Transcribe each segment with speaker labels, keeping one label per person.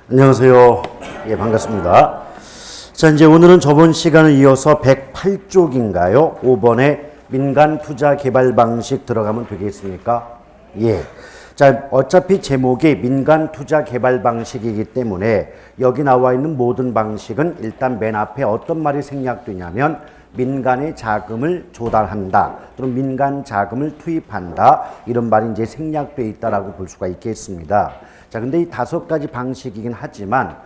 Speaker 1: 안녕하세요. 예, 반갑습니다. 자, 이제 오늘은 저번 시간을 이어서 108쪽인가요? 5번에 민간 투자 개발 방식 들어가면 되겠습니까? 예. 자, 어차피 제목이 민간 투자 개발 방식이기 때문에 여기 나와 있는 모든 방식은 일단 맨 앞에 어떤 말이 생략되냐면 민간의 자금을 조달한다 또는 민간 자금을 투입한다 이런 말이 이제 생략되어 있다라고 볼 수가 있겠습니다. 자, 근데 이 5가지 방식이긴 하지만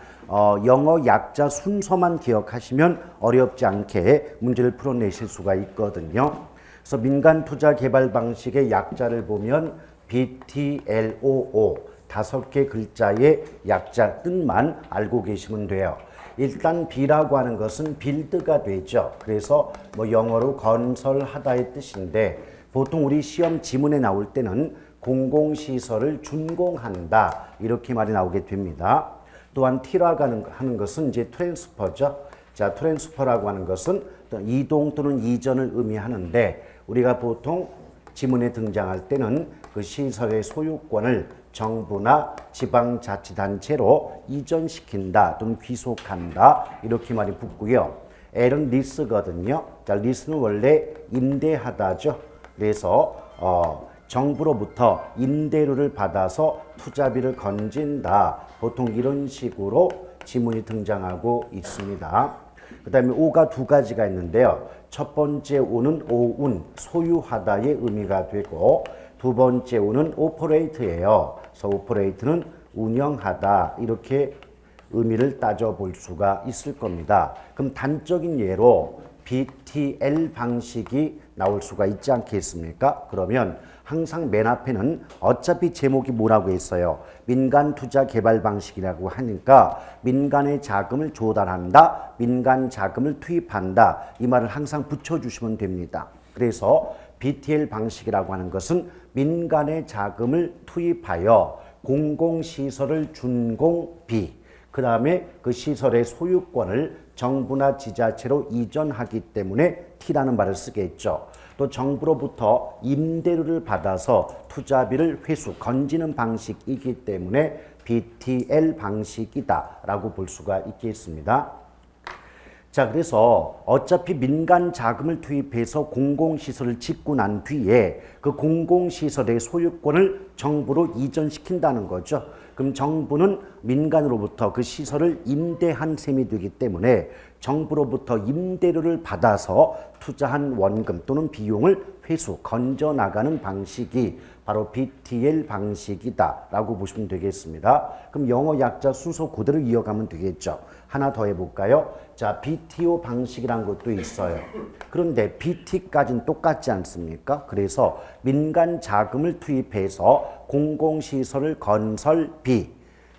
Speaker 1: 영어 약자 순서만 기억하시면 어렵지 않게 문제를 풀어내실 수가 있거든요. 그래서 민간 투자 개발 방식의 약자를 보면 BTLOO 5개 글자의 약자 뜻만 알고 계시면 돼요. 일단 B라고 하는 것은 빌드가 되죠. 그래서 뭐 영어로 건설하다의 뜻인데 보통 우리 시험 지문에 나올 때는 공공시설을 준공한다 이렇게 말이 나오게 됩니다. 또한 T라고 하는 것은 이제 트랜스퍼죠. 자, 트랜스퍼라고 하는 것은 이동 또는 이전을 의미하는데 우리가 보통 지문에 등장할 때는 그 시설의 소유권을 정부나 지방자치단체로 이전시킨다 또는 귀속한다 이렇게 말이 붙고요. L은 리스거든요. 자, 리스는 원래 임대하다죠. 그래서 정부로부터 임대료를 받아서 투자비를 건진다. 보통 이런 식으로 지문이 등장하고 있습니다. 그 다음에 오가 2가지가 있는데요. 첫 번째 오는 오운, 소유하다의 의미가 되고 두 번째 오는 오퍼레이트예요. 그래서 오퍼레이트는 운영하다 이렇게 의미를 따져볼 수가 있을 겁니다. 그럼 단적인 예로 BTL 방식이 나올 수가 있지 않겠습니까? 그러면 항상 맨 앞에는 어차피 제목이 뭐라고 했어요? 민간 투자 개발 방식이라고 하니까 민간의 자금을 조달한다, 민간 자금을 투입한다 이 말을 항상 붙여주시면 됩니다. 그래서 BTL 방식이라고 하는 것은 민간의 자금을 투입하여 공공시설을 준공비 그 다음에 그 시설의 소유권을 정부나 지자체로 이전하기 때문에 T라는 말을 쓰겠죠. 또 정부로부터 임대료를 받아서 투자비를 회수, 건지는 방식이기 때문에 BTL 방식이다 라고 볼 수가 있겠습니다. 자, 그래서 어차피 민간 자금을 투입해서 공공시설을 짓고 난 뒤에 그 공공시설의 소유권을 정부로 이전시킨다는 거죠. 그럼 정부는 민간으로부터 그 시설을 임대한 셈이 되기 때문에 정부로부터 임대료를 받아서 투자한 원금 또는 비용을 회수, 건져나가는 방식이 바로 BTL 방식이다 라고 보시면 되겠습니다. 그럼 영어 약자 순서 그대로 이어가면 되겠죠. 하나 더 해볼까요? 자, BTO 방식이라는 것도 있어요. 그런데 BT까지는 똑같지 않습니까? 그래서 민간 자금을 투입해서 공공시설을 건설비,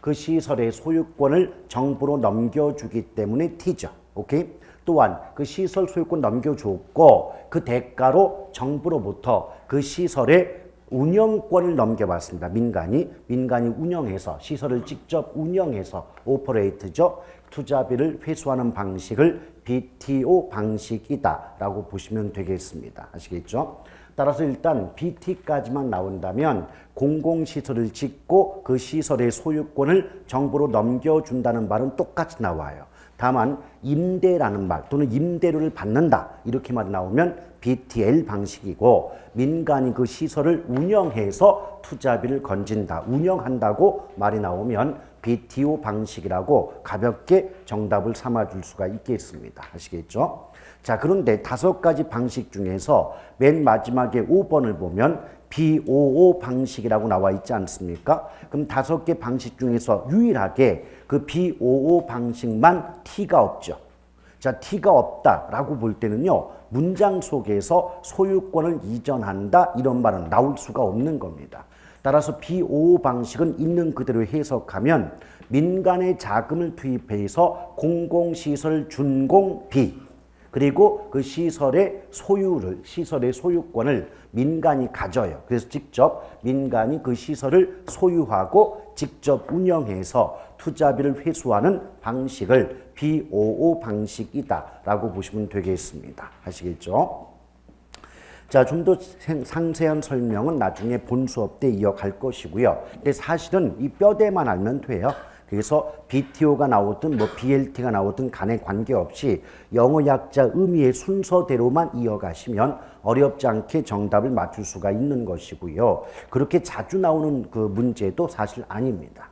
Speaker 1: 그 시설의 소유권을 정부로 넘겨주기 때문에 T죠. 오케이? 또한 그 시설 소유권 넘겨줬고 그 대가로 정부로부터 그 시설의 운영권을 넘겨받습니다. 민간이 운영해서 시설을 직접 운영해서 오퍼레이트죠. 투자비를 회수하는 방식을 BTO 방식이다 라고 보시면 되겠습니다. 아시겠죠? 따라서 일단 BT까지만 나온다면 공공시설을 짓고 그 시설의 소유권을 정부로 넘겨준다는 말은 똑같이 나와요. 다만 임대라는 말 또는 임대료를 받는다 이렇게 말이 나오면 BTL 방식이고 민간이 그 시설을 운영해서 투자비를 건진다, 운영한다고 말이 나오면 BTO 방식이라고 가볍게 정답을 삼아줄 수가 있겠습니다. 아시겠죠? 자, 그런데 5가지 방식 중에서 맨 마지막에 5번을 보면 BOO 방식이라고 나와 있지 않습니까? 그럼 5개 방식 중에서 유일하게 그 BOO 방식만 T가 없죠. 자, T가 없다라고 볼 때는요. 문장 속에서 소유권을 이전한다 이런 말은 나올 수가 없는 겁니다. 따라서 BOO 방식은 있는 그대로 해석하면 민간의 자금을 투입해서 공공시설 준공비 그리고 그 시설의 소유권을 민간이 가져요. 그래서 직접 민간이 그 시설을 소유하고 직접 운영해서 투자비를 회수하는 방식을 BOO 방식이다 라고 보시면 되겠습니다. 아시겠죠? 자, 좀 더 상세한 설명은 나중에 본 수업 때 이어갈 것이고요. 근데 사실은 이 뼈대만 알면 돼요. 그래서 BTO가 나오든 뭐 BLT가 나오든 간에 관계없이 영어 약자 의미의 순서대로만 이어가시면 어렵지 않게 정답을 맞출 수가 있는 것이고요. 그렇게 자주 나오는 그 문제도 사실 아닙니다.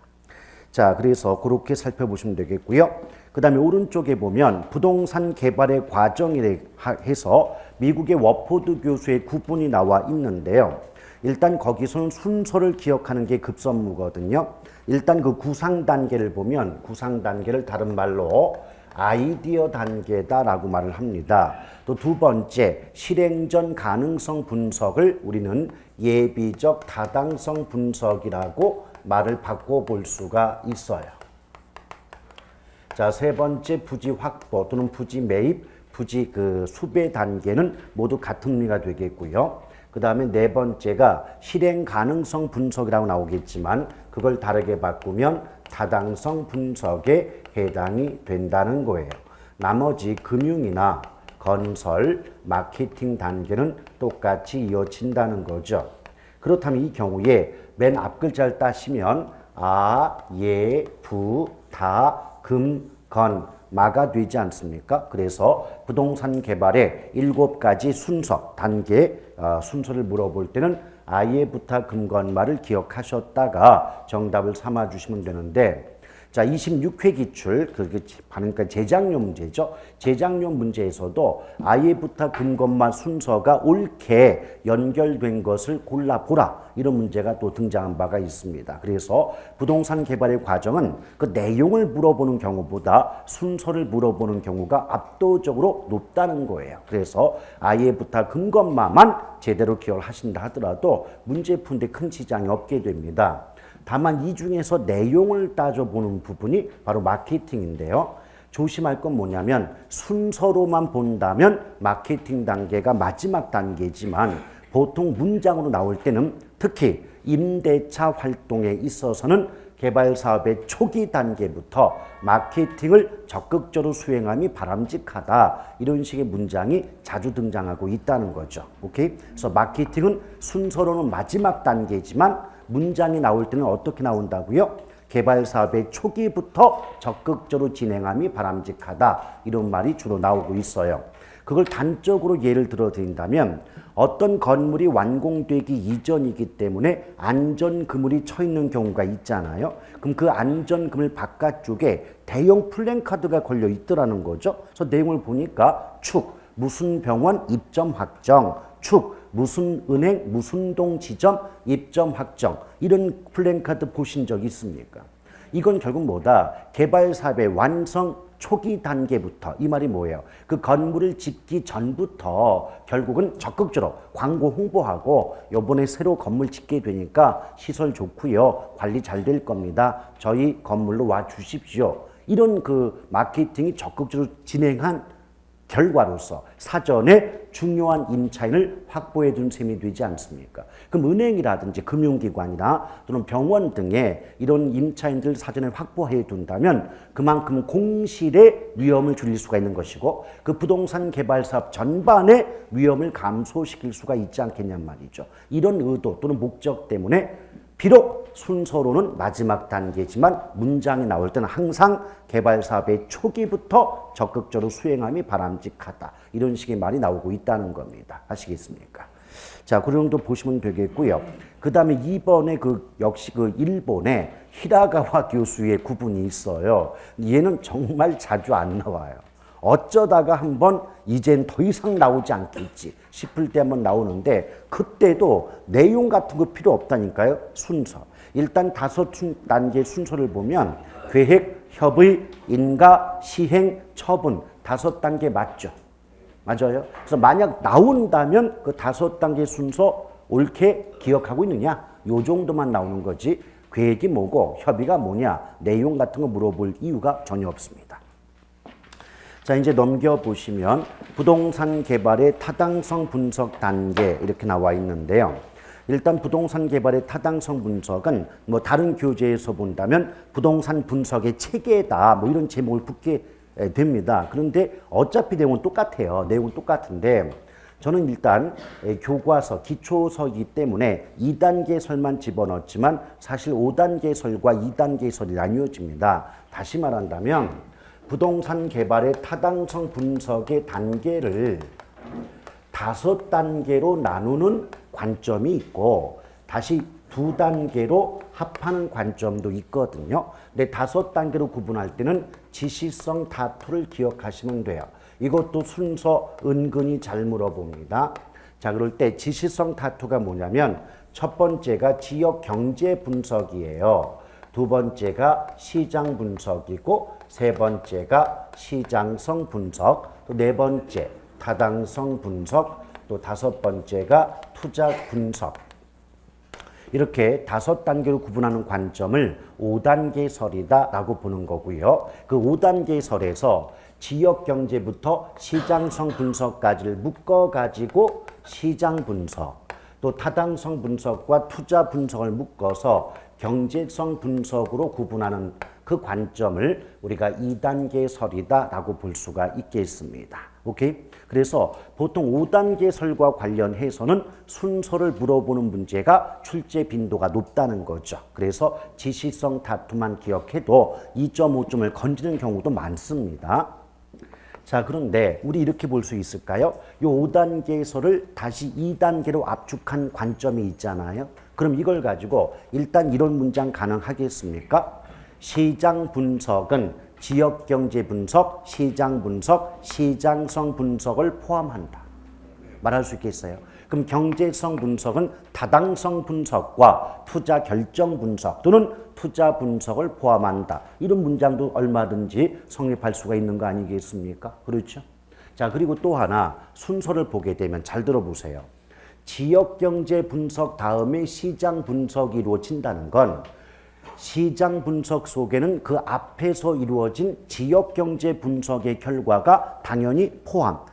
Speaker 1: 자, 그래서 그렇게 살펴보시면 되겠고요. 그 다음에 오른쪽에 보면 부동산 개발의 과정이라 해서 미국의 워포드 교수의 구분이 나와 있는데요. 일단 거기서는 순서를 기억하는 게 급선무거든요. 일단 그 구상 단계를 보면 구상 단계를 다른 말로 아이디어 단계다라고 말을 합니다. 또 두 번째, 실행 전 가능성 분석을 우리는 예비적 타당성 분석이라고 말을 바꿔볼 수가 있어요. 자, 세 번째 부지 확보 또는 부지 매입, 부지 그 수배 단계는 모두 같은 의미가 되겠고요. 그 다음에 네 번째가 실행 가능성 분석이라고 나오겠지만 그걸 다르게 바꾸면 타당성 분석에 해당이 된다는 거예요. 나머지 금융이나 건설, 마케팅 단계는 똑같이 이어진다는 거죠. 그렇다면 이 경우에 맨 앞 글자를 따시면 아, 예, 부, 다, 금, 건, 마가 되지 않습니까? 그래서 부동산 개발의 7가지 순서, 단계, 순서를 물어볼 때는 아예, 부타, 금, 건, 마를 기억하셨다가 정답을 삼아 주시면 되는데 자, 26회 기출, 그러니까 재작년 문제죠. 재작년 문제에서도 아예, 부타, 금, 건, 마 순서가 옳게 연결된 것을 골라보라. 이런 문제가 또 등장한 바가 있습니다. 그래서 부동산 개발의 과정은 그 내용을 물어보는 경우보다 순서를 물어보는 경우가 압도적으로 높다는 거예요. 그래서 아예, 부타, 금, 건, 마만 제대로 기억을 하신다 하더라도 문제 푸는데 큰 지장이 없게 됩니다. 다만 이 중에서 내용을 따져보는 부분이 바로 마케팅인데요. 조심할 건 뭐냐면 순서로만 본다면 마케팅 단계가 마지막 단계지만 보통 문장으로 나올 때는 특히 임대차 활동에 있어서는 개발 사업의 초기 단계부터 마케팅을 적극적으로 수행함이 바람직하다. 이런 식의 문장이 자주 등장하고 있다는 거죠. 오케이? 그래서 마케팅은 순서로는 마지막 단계지만 문장이 나올 때는 어떻게 나온다고요? 개발 사업의 초기부터 적극적으로 진행함이 바람직하다. 이런 말이 주로 나오고 있어요. 그걸 단적으로 예를 들어 드린다면 어떤 건물이 완공되기 이전이기 때문에 안전그물이 쳐 있는 경우가 있잖아요. 그럼 그 안전그물 바깥쪽에 대형 플랜카드가 걸려 있더라는 거죠. 그래서 내용을 보니까 축, 무슨 병원 입점 확정, 축, 무슨 은행, 무슨 동 지점, 입점 확정. 이런 플랜카드 보신 적 있습니까? 이건 결국 뭐다? 개발 사업의 완성 초기 단계부터, 이 말이 뭐예요? 그 건물을 짓기 전부터 결국은 적극적으로 광고 홍보하고 요번에 새로 건물 짓게 되니까 시설 좋고요. 관리 잘 될 겁니다. 저희 건물로 와 주십시오. 이런 그 마케팅이 적극적으로 진행한 결과로서 사전에 중요한 임차인을 확보해 둔 셈이 되지 않습니까? 그럼 은행이라든지 금융기관이나 또는 병원 등에 이런 임차인들 사전에 확보해 둔다면 그만큼 공실의 위험을 줄일 수가 있는 것이고 그 부동산 개발 사업 전반의 위험을 감소시킬 수가 있지 않겠냔 말이죠. 이런 의도 또는 목적 때문에 비록 순서로는 마지막 단계지만 문장이 나올 때는 항상 개발 사업의 초기부터 적극적으로 수행함이 바람직하다. 이런 식의 말이 나오고 있다는 겁니다. 아시겠습니까? 자, 그 정도 보시면 되겠고요. 그 다음에 2번에 역시 일본의 히라가와 교수의 구분이 있어요. 얘는 정말 자주 안 나와요. 어쩌다가 한번 이젠 더 이상 나오지 않겠지 싶을 때 한번 나오는데 그때도 내용 같은 거 필요 없다니까요. 순서. 일단 5단계 순서를 보면 계획, 협의, 인가, 시행, 처분 5단계 맞죠? 맞아요? 그래서 만약 나온다면 그 5단계 순서 옳게 기억하고 있느냐? 요 정도만 나오는 거지 계획이 뭐고 협의가 뭐냐? 내용 같은 거 물어볼 이유가 전혀 없습니다. 자, 이제 넘겨보시면 부동산 개발의 타당성 분석 단계 이렇게 나와 있는데요. 일단 부동산 개발의 타당성 분석은 뭐 다른 교재에서 본다면 부동산 분석의 체계다 뭐 이런 제목을 붙게 됩니다. 그런데 어차피 내용은 똑같아요. 내용은 똑같은데 저는 일단 교과서, 기초서이기 때문에 2단계 설만 집어넣었지만 사실 5단계 설과 2단계 설이 나뉘어집니다. 다시 말한다면 부동산 개발의 타당성 분석의 단계를 5단계로 나누는 관점이 있고 다시 2단계로 합하는 관점도 있거든요. 근데 5단계로 구분할 때는 지시성 다투를 기억하시면 돼요. 이것도 순서 은근히 잘 물어봅니다. 자, 그럴 때 지시성 다투가 뭐냐면 첫 번째가 지역 경제 분석이에요. 두 번째가 시장 분석이고 세 번째가 시장성 분석, 또 네 번째 타당성 분석, 또 다섯 번째가 투자 분석. 이렇게 5단계로 구분하는 관점을 5단계 설이다라고 보는 거고요. 그 5단계 설에서 지역 경제부터 시장성 분석까지를 묶어가지고 시장 분석, 또 타당성 분석과 투자 분석을 묶어서 경제성 분석으로 구분하는 그 관점을 우리가 2단계 설이다라고 볼 수가 있겠습니다. 오케이? 그래서 보통 5단계 설과 관련해서는 순서를 물어보는 문제가 출제 빈도가 높다는 거죠. 그래서 지시성 다투만 기억해도 2.5점을 건지는 경우도 많습니다. 자, 그런데 우리 이렇게 볼 수 있을까요? 이 5단계설을 다시 2단계로 압축한 관점이 있잖아요. 그럼 이걸 가지고 일단 이런 문장 가능하겠습니까? 시장 분석은 지역 경제 분석, 시장 분석, 시장성 분석을 포함한다. 말할 수 있겠어요? 그럼 경제성 분석은 타당성 분석과 투자 결정 분석 또는 투자 분석을 포함한다. 이런 문장도 얼마든지 성립할 수가 있는 거 아니겠습니까? 그렇죠? 자, 그리고 또 하나 순서를 보게 되면 잘 들어보세요. 지역 경제 분석 다음에 시장 분석이 이루어진다는 건 시장 분석 속에는 그 앞에서 이루어진 지역 경제 분석의 결과가 당연히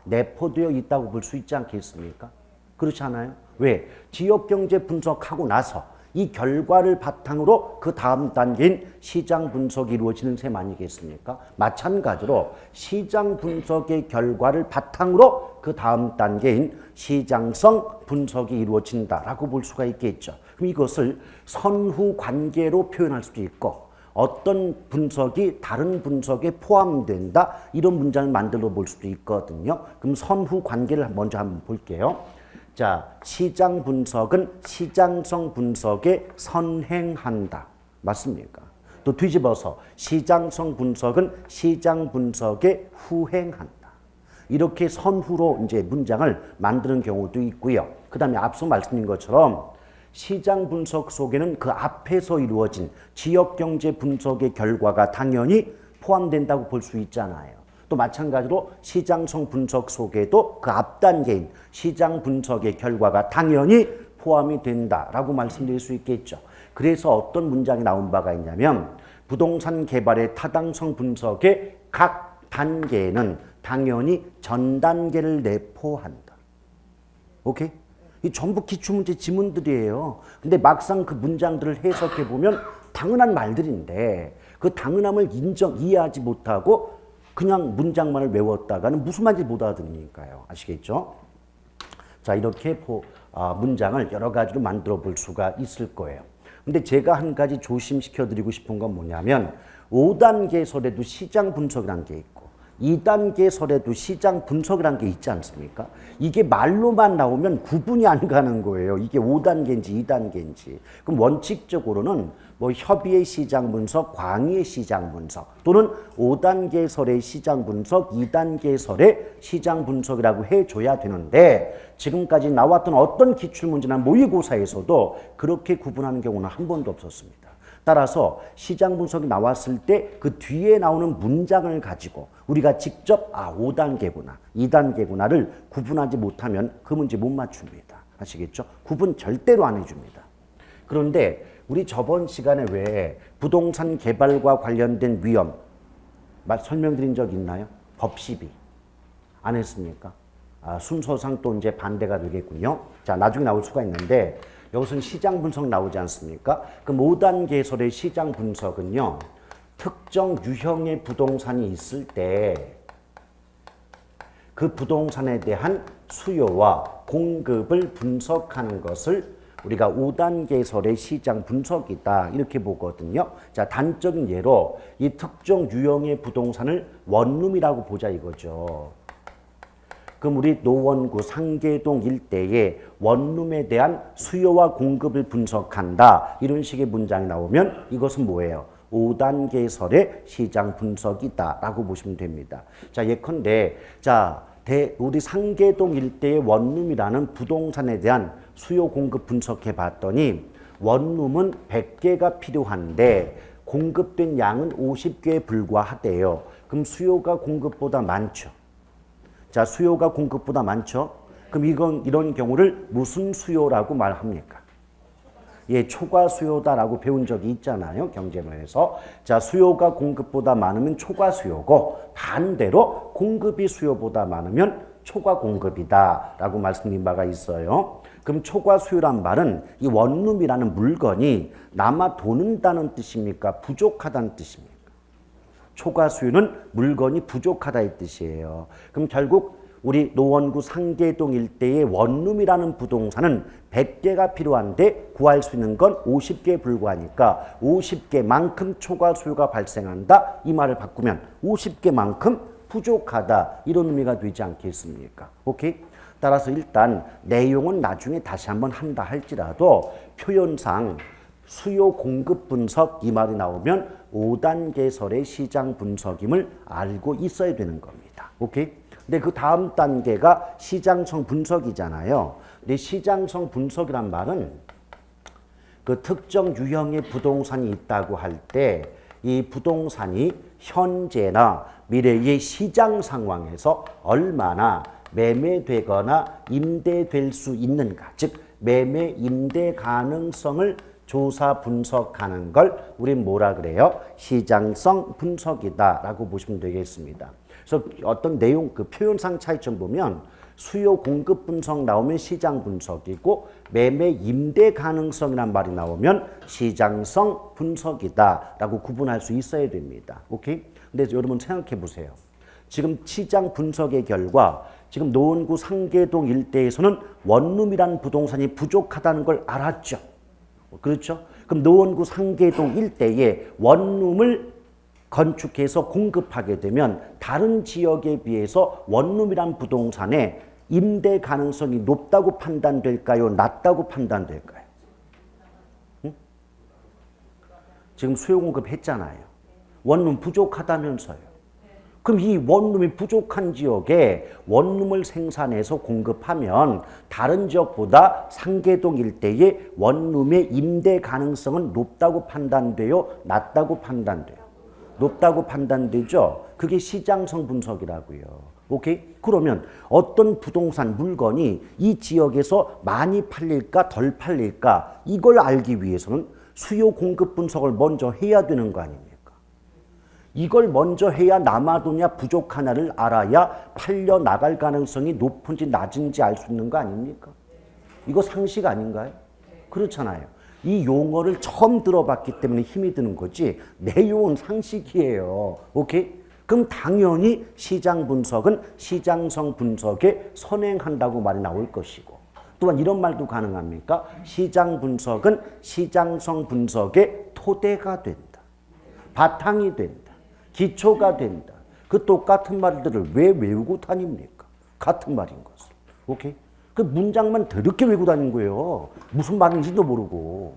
Speaker 1: 내포되어 있다고 볼 수 있지 않겠습니까? 그렇지 않아요? 왜? 지역 경제 분석하고 나서 이 결과를 바탕으로 그 다음 단계인 시장 분석이 이루어지는 셈 아니겠습니까? 마찬가지로 시장 분석의 결과를 바탕으로 그 다음 단계인 시장성 분석이 이루어진다라고 볼 수가 있겠죠. 그럼 이것을 선후 관계로 표현할 수도 있고 어떤 분석이 다른 분석에 포함된다 이런 문장을 만들어 볼 수도 있거든요. 그럼 선후 관계를 먼저 한번 볼게요. 자, 시장 분석은 시장성 분석에 선행한다. 맞습니까? 또 뒤집어서 시장성 분석은 시장 분석에 후행한다. 이렇게 선후로 이제 문장을 만드는 경우도 있고요. 그 다음에 앞서 말씀드린 것처럼 시장 분석 속에는 그 앞에서 이루어진 지역 경제 분석의 결과가 당연히 포함된다고 볼 수 있잖아요. 또 마찬가지로 시장성 분석 속에도 그 앞 단계인 시장 분석의 결과가 당연히 포함이 된다라고 말씀드릴 수 있겠죠. 그래서 어떤 문장이 나온 바가 있냐면 부동산 개발의 타당성 분석의 각 단계는 당연히 전 단계를 내포한다. 오케이? 이 전부 기출문제 지문들이에요. 근데 막상 그 문장들을 해석해 보면 당연한 말들인데 그 당연함을 이해하지 못하고 그냥 문장만을 외웠다가는 무슨 말인지 못 알아듣으니까요. 아시겠죠? 자, 이렇게 문장을 여러 가지로 만들어 볼 수가 있을 거예요. 근데 제가 한 가지 조심시켜 드리고 싶은 건 뭐냐면 5단계 설에도 시장 분석이라는 게 있고 2단계 설에도 시장 분석이라는 게 있지 않습니까? 이게 말로만 나오면 구분이 안 가는 거예요. 이게 5단계인지 2단계인지. 그럼 원칙적으로는 뭐 협의의 시장 분석, 광의의 시장 분석 또는 5단계 설의 시장 분석, 2단계 설의 시장 분석이라고 해줘야 되는데 지금까지 나왔던 어떤 기출문제나 모의고사에서도 그렇게 구분하는 경우는 한 번도 없었습니다. 따라서 시장 분석이 나왔을 때 그 뒤에 나오는 문장을 가지고 우리가 직접 5단계구나, 2단계구나를 구분하지 못하면 그 문제 못 맞춥니다. 아시겠죠? 구분 절대로 안 해줍니다. 그런데 우리 저번 시간에 왜 부동산 개발과 관련된 위험 설명드린 적 있나요? 법시비 안 했습니까? 순서상 또 이제 반대가 되겠군요. 자, 나중에 나올 수가 있는데 여기서는 시장 분석 나오지 않습니까? 그럼 5단계설의 시장 분석은요. 특정 유형의 부동산이 있을 때 그 부동산에 대한 수요와 공급을 분석하는 것을 우리가 5단계설의 시장 분석이다 이렇게 보거든요. 자, 단적인 예로 이 특정 유형의 부동산을 원룸이라고 보자 이거죠. 그럼 우리 노원구 상계동 일대의 원룸에 대한 수요와 공급을 분석한다 이런 식의 문장이 나오면 이것은 뭐예요? 5단계설의 시장 분석이다 라고 보시면 됩니다. 자, 예컨대 우리 상계동 일대의 원룸이라는 부동산에 대한 수요 공급 분석해 봤더니 원룸은 100개가 필요한데 공급된 양은 50개에 불과하대요. 그럼 수요가 공급보다 많죠. 자, 수요가 공급보다 많죠. 그럼 이런 경우를 무슨 수요라고 말합니까? 예, 초과 수요다라고 배운 적이 있잖아요. 경제론에서. 자, 수요가 공급보다 많으면 초과 수요고 반대로 공급이 수요보다 많으면 초과 공급이다라고 말씀드린 바가 있어요. 그럼 초과 수요란 말은 이 원룸이라는 물건이 남아 도는다는 뜻입니까? 부족하다는 뜻입니까? 초과 수요는 물건이 부족하다의 뜻이에요. 그럼 결국 우리 노원구 상계동 일대의 원룸이라는 부동산은 100개가 필요한데 구할 수 있는 건 50개에 불과하니까 50개만큼 초과 수요가 발생한다. 이 말을 바꾸면 50개만큼 부족하다. 이런 의미가 되지 않겠습니까? 오케이? 따라서 일단 내용은 나중에 다시 한번 한다 할지라도 표현상 수요 공급 분석 이 말이 나오면 5단계설의 시장 분석임을 알고 있어야 되는 겁니다. 오케이? 근데 그 다음 단계가 시장성 분석이잖아요. 근데 시장성 분석이란 말은 그 특정 유형의 부동산이 있다고 할 때 이 부동산이 현재나 미래의 시장 상황에서 얼마나 매매되거나 임대될 수 있는가, 즉 매매 임대 가능성을 조사 분석하는 걸 우린 뭐라 그래요? 시장성 분석이다라고 보시면 되겠습니다. 그래서 어떤 내용 그 표현상 차이점 보면 수요 공급 분석 나오면 시장 분석이고 매매 임대 가능성이란 말이 나오면 시장성 분석이다라고 구분할 수 있어야 됩니다. 오케이? 근데 여러분 생각해 보세요. 지금 시장 분석의 결과 지금 노원구 상계동 일대에서는 원룸이라는 부동산이 부족하다는 걸 알았죠. 그렇죠? 그럼 노원구 상계동 일대에 원룸을 건축해서 공급하게 되면 다른 지역에 비해서 원룸이란 부동산의 임대 가능성이 높다고 판단될까요? 낮다고 판단될까요? 응? 지금 수요 공급했잖아요. 원룸 부족하다면서요. 그럼 이 원룸이 부족한 지역에 원룸을 생산해서 공급하면 다른 지역보다 상계동 일대의 원룸의 임대 가능성은 높다고 판단돼요? 낮다고 판단돼요? 높다고 판단되죠? 그게 시장성 분석이라고요. 오케이? 그러면 어떤 부동산 물건이 이 지역에서 많이 팔릴까 덜 팔릴까 이걸 알기 위해서는 수요 공급 분석을 먼저 해야 되는 거 아닙니까? 이걸 먼저 해야 남아도냐 부족하냐를 알아야 팔려 나갈 가능성이 높은지 낮은지 알 수 있는 거 아닙니까? 이거 상식 아닌가요? 그렇잖아요. 이 용어를 처음 들어봤기 때문에 힘이 드는 거지 내용은 상식이에요. 오케이? 그럼 당연히 시장 분석은 시장성 분석에 선행한다고 말이 나올 것이고 또한 이런 말도 가능합니까? 시장 분석은 시장성 분석의 토대가 된다. 바탕이 된다. 기초가 된다. 그 똑같은 말들을 왜 외우고 다닙니까? 같은 말인 것을. 오케이? 그 문장만 더럽게 외우고 다닌 거예요. 무슨 말인지도 모르고.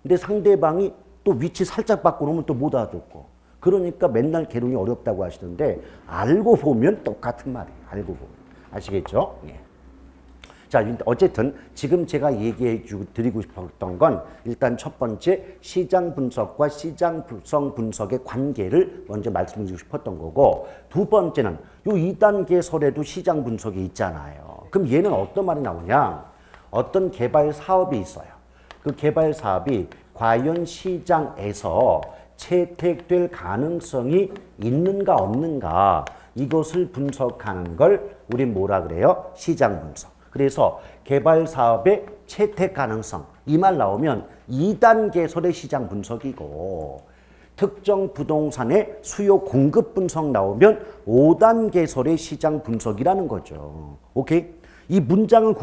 Speaker 1: 근데 상대방이 또 위치 살짝 바꿔놓으면 또 못 알아듣고. 그러니까 맨날 개론이 어렵다고 하시는데 알고 보면 똑같은 말이에요. 알고 보면. 아시겠죠? 예. 자, 어쨌든 지금 제가 얘기해 드리고 싶었던 건 일단 첫 번째 시장 분석과 시장성 분석의 관계를 먼저 말씀드리고 싶었던 거고 두 번째는 요 2단계설에도 시장 분석이 있잖아요. 그럼 얘는 어떤 말이 나오냐? 어떤 개발 사업이 있어요. 그 개발 사업이 과연 시장에서 채택될 가능성이 있는가 없는가 이것을 분석하는 걸 우린 뭐라 그래요? 시장 분석. 그래서 개발 사업의 채택 가능성 이 말 나오면 2단계설의 시장 분석이고 특정 부동산의 수요 공급 분석 나오면 5단 개설의 시장 분석이라는 거죠. 오케이? 이 문장을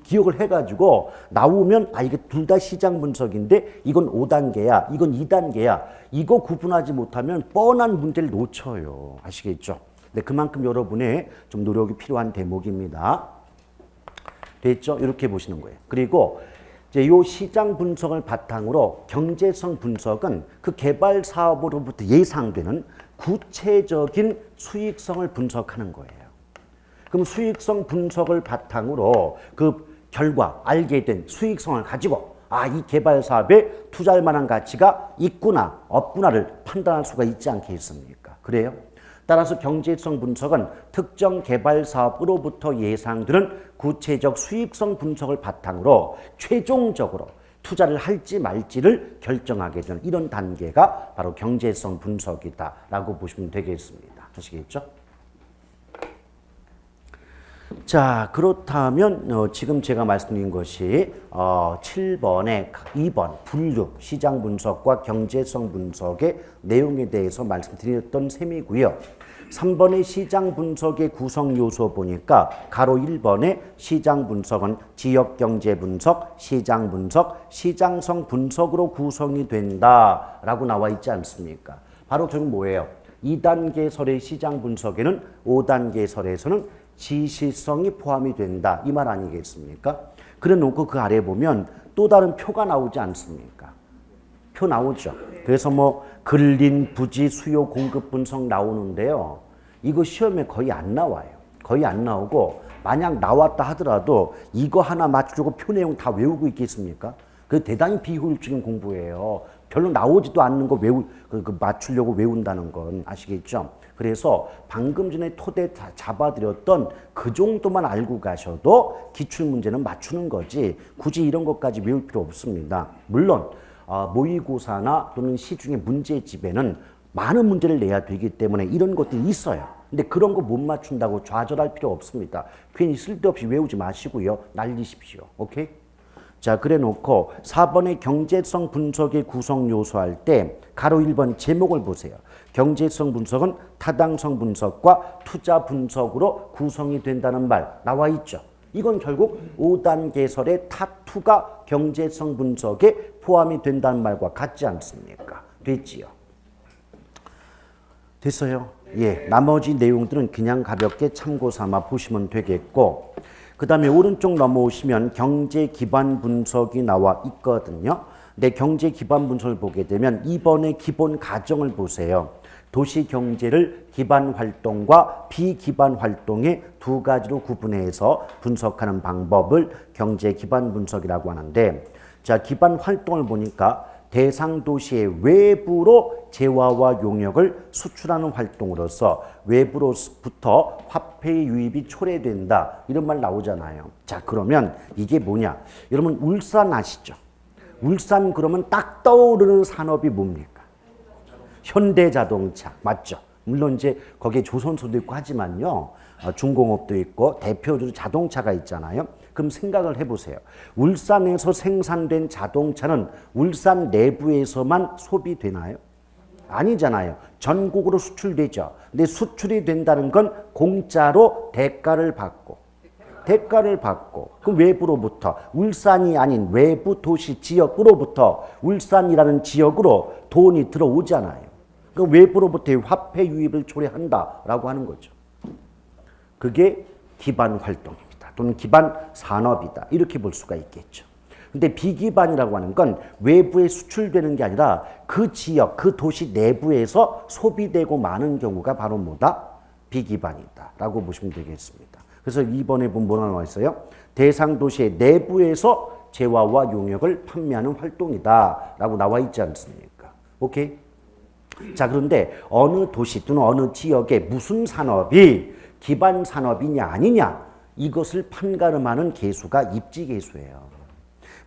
Speaker 1: 기억을 해가지고 나오면 이게 둘 다 시장 분석인데 이건 5단계야, 이건 2단계야. 이거 구분하지 못하면 뻔한 문제를 놓쳐요. 아시겠죠? 네, 그만큼 여러분의 좀 노력이 필요한 대목입니다. 됐죠? 이렇게 보시는 거예요. 그리고 이제 이 시장 분석을 바탕으로 경제성 분석은 그 개발 사업으로부터 예상되는 구체적인 수익성을 분석하는 거예요. 그럼 수익성 분석을 바탕으로 그 결과 알게 된 수익성을 가지고 이 개발 사업에 투자할 만한 가치가 있구나 없구나를 판단할 수가 있지 않겠습니까? 그래요? 따라서 경제성 분석은 특정 개발 사업으로부터 예상되는 구체적 수익성 분석을 바탕으로 최종적으로 투자를 할지 말지를 결정하게 되는 이런 단계가 바로 경제성 분석이다라고 보시면 되겠습니다. 아시겠죠? 자, 그렇다면 지금 제가 말씀드린 것이 7번에 2번 분류, 시장 분석과 경제성 분석의 내용에 대해서 말씀드렸던 셈이고요. 3번의 시장 분석의 구성 요소 보니까 가로 1번의 시장 분석은 지역경제 분석, 시장 분석, 시장성 분석으로 구성이 된다라고 나와 있지 않습니까? 바로 결국 뭐예요? 2단계 설의 시장 분석에는 5단계 설에서는 지시성이 포함이 된다. 이 말 아니겠습니까? 그래 놓고 그 아래 보면 또 다른 표가 나오지 않습니까? 표 나오죠. 그래서 근린, 부지, 수요, 공급 분석 나오는데요. 이거 시험에 거의 안 나와요. 거의 안 나오고 만약 나왔다 하더라도 이거 하나 맞추고 표 내용 다 외우고 있겠습니까? 그 대단히 비효율적인 공부예요. 별로 나오지도 않는 거 맞추려고 외운다는 건 아시겠죠? 그래서 방금 전에 토대 잡아드렸던 그 정도만 알고 가셔도 기출문제는 맞추는 거지 굳이 이런 것까지 외울 필요 없습니다. 물론 모의고사나 또는 시중의 문제집에는 많은 문제를 내야 되기 때문에 이런 것들이 있어요. 근데 그런 거 못 맞춘다고 좌절할 필요 없습니다. 괜히 쓸데없이 외우지 마시고요. 날리십시오. 오케이? 자, 그래 놓고 4번의 경제성 분석의 구성 요소 할 때 가로 1번 제목을 보세요. 경제성 분석은 타당성 분석과 투자 분석으로 구성이 된다는 말 나와 있죠. 이건 결국 5단계설의 타2가 경제성 분석에 포함이 된다는 말과 같지 않습니까? 됐지요? 됐어요? 예, 나머지 내용들은 그냥 가볍게 참고 삼아 보시면 되겠고 그 다음에 오른쪽 넘어오시면 경제 기반 분석이 나와 있거든요. 근데 경제 기반 분석을 보게 되면 2번의 기본 가정을 보세요. 도시 경제를 기반 활동과 비기반 활동의 두 가지로 구분해서 분석하는 방법을 경제 기반 분석이라고 하는데 자, 기반 활동을 보니까 대상 도시의 외부로 재화와 용역을 수출하는 활동으로서 외부로부터 화폐 유입이 초래된다. 이런 말 나오잖아요. 자, 그러면 이게 뭐냐? 여러분 울산 아시죠? 울산 그러면 딱 떠오르는 산업이 뭡니까? 현대자동차 맞죠? 물론 이제 거기에 조선소도 있고 하지만요. 중공업도 있고 대표적으로 자동차가 있잖아요. 그럼 생각을 해보세요. 울산에서 생산된 자동차는 울산 내부에서만 소비되나요? 아니잖아요. 전국으로 수출되죠. 근데 수출이 된다는 건 공짜로 대가를 받고 그 외부로부터 울산이 아닌 외부 도시 지역으로부터 울산이라는 지역으로 돈이 들어오잖아요. 그 외부로부터의 화폐 유입을 초래한다라고 하는 거죠. 그게 기반 활동입니다. 또는 기반 산업이다. 이렇게 볼 수가 있겠죠. 근데 비기반이라고 하는 건 외부에 수출되는 게 아니라 그 지역, 그 도시 내부에서 소비되고 마는 경우가 바로 뭐다? 비기반이다. 라고 보시면 되겠습니다. 그래서 2번에 보면 뭐가 나와 있어요? 대상 도시의 내부에서 재화와 용역을 판매하는 활동이다. 라고 나와 있지 않습니까? 오케이? 자, 그런데 어느 도시 또는 어느 지역에 무슨 산업이 기반 산업이냐 아니냐 이것을 판가름하는 계수가 입지계수예요.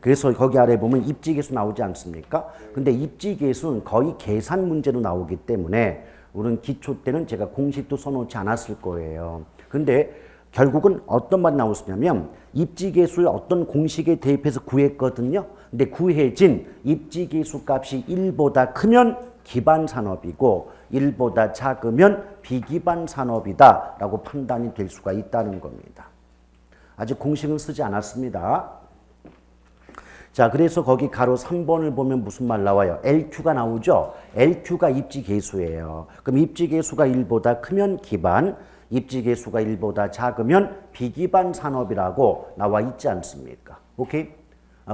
Speaker 1: 그래서 거기 아래 보면 입지계수 나오지 않습니까? 근데 입지계수는 거의 계산 문제로 나오기 때문에 우리는 기초 때는 제가 공식도 써놓지 않았을 거예요. 근데 결국은 어떤 말이 나오냐면 입지계수를 어떤 공식에 대입해서 구했거든요. 근데 구해진 입지계수 값이 1보다 크면 기반 산업이고 1보다 작으면 비기반 산업이다 라고 판단이 될 수가 있다는 겁니다. 아직 공식은 쓰지 않았습니다. 자, 그래서 거기 가로 3번을 보면 무슨 말 나와요? LQ가 나오죠? LQ가 입지계수예요. 그럼 입지계수가 1보다 크면 기반, 입지계수가 1보다 작으면 비기반 산업이라고 나와 있지 않습니까? 오케이?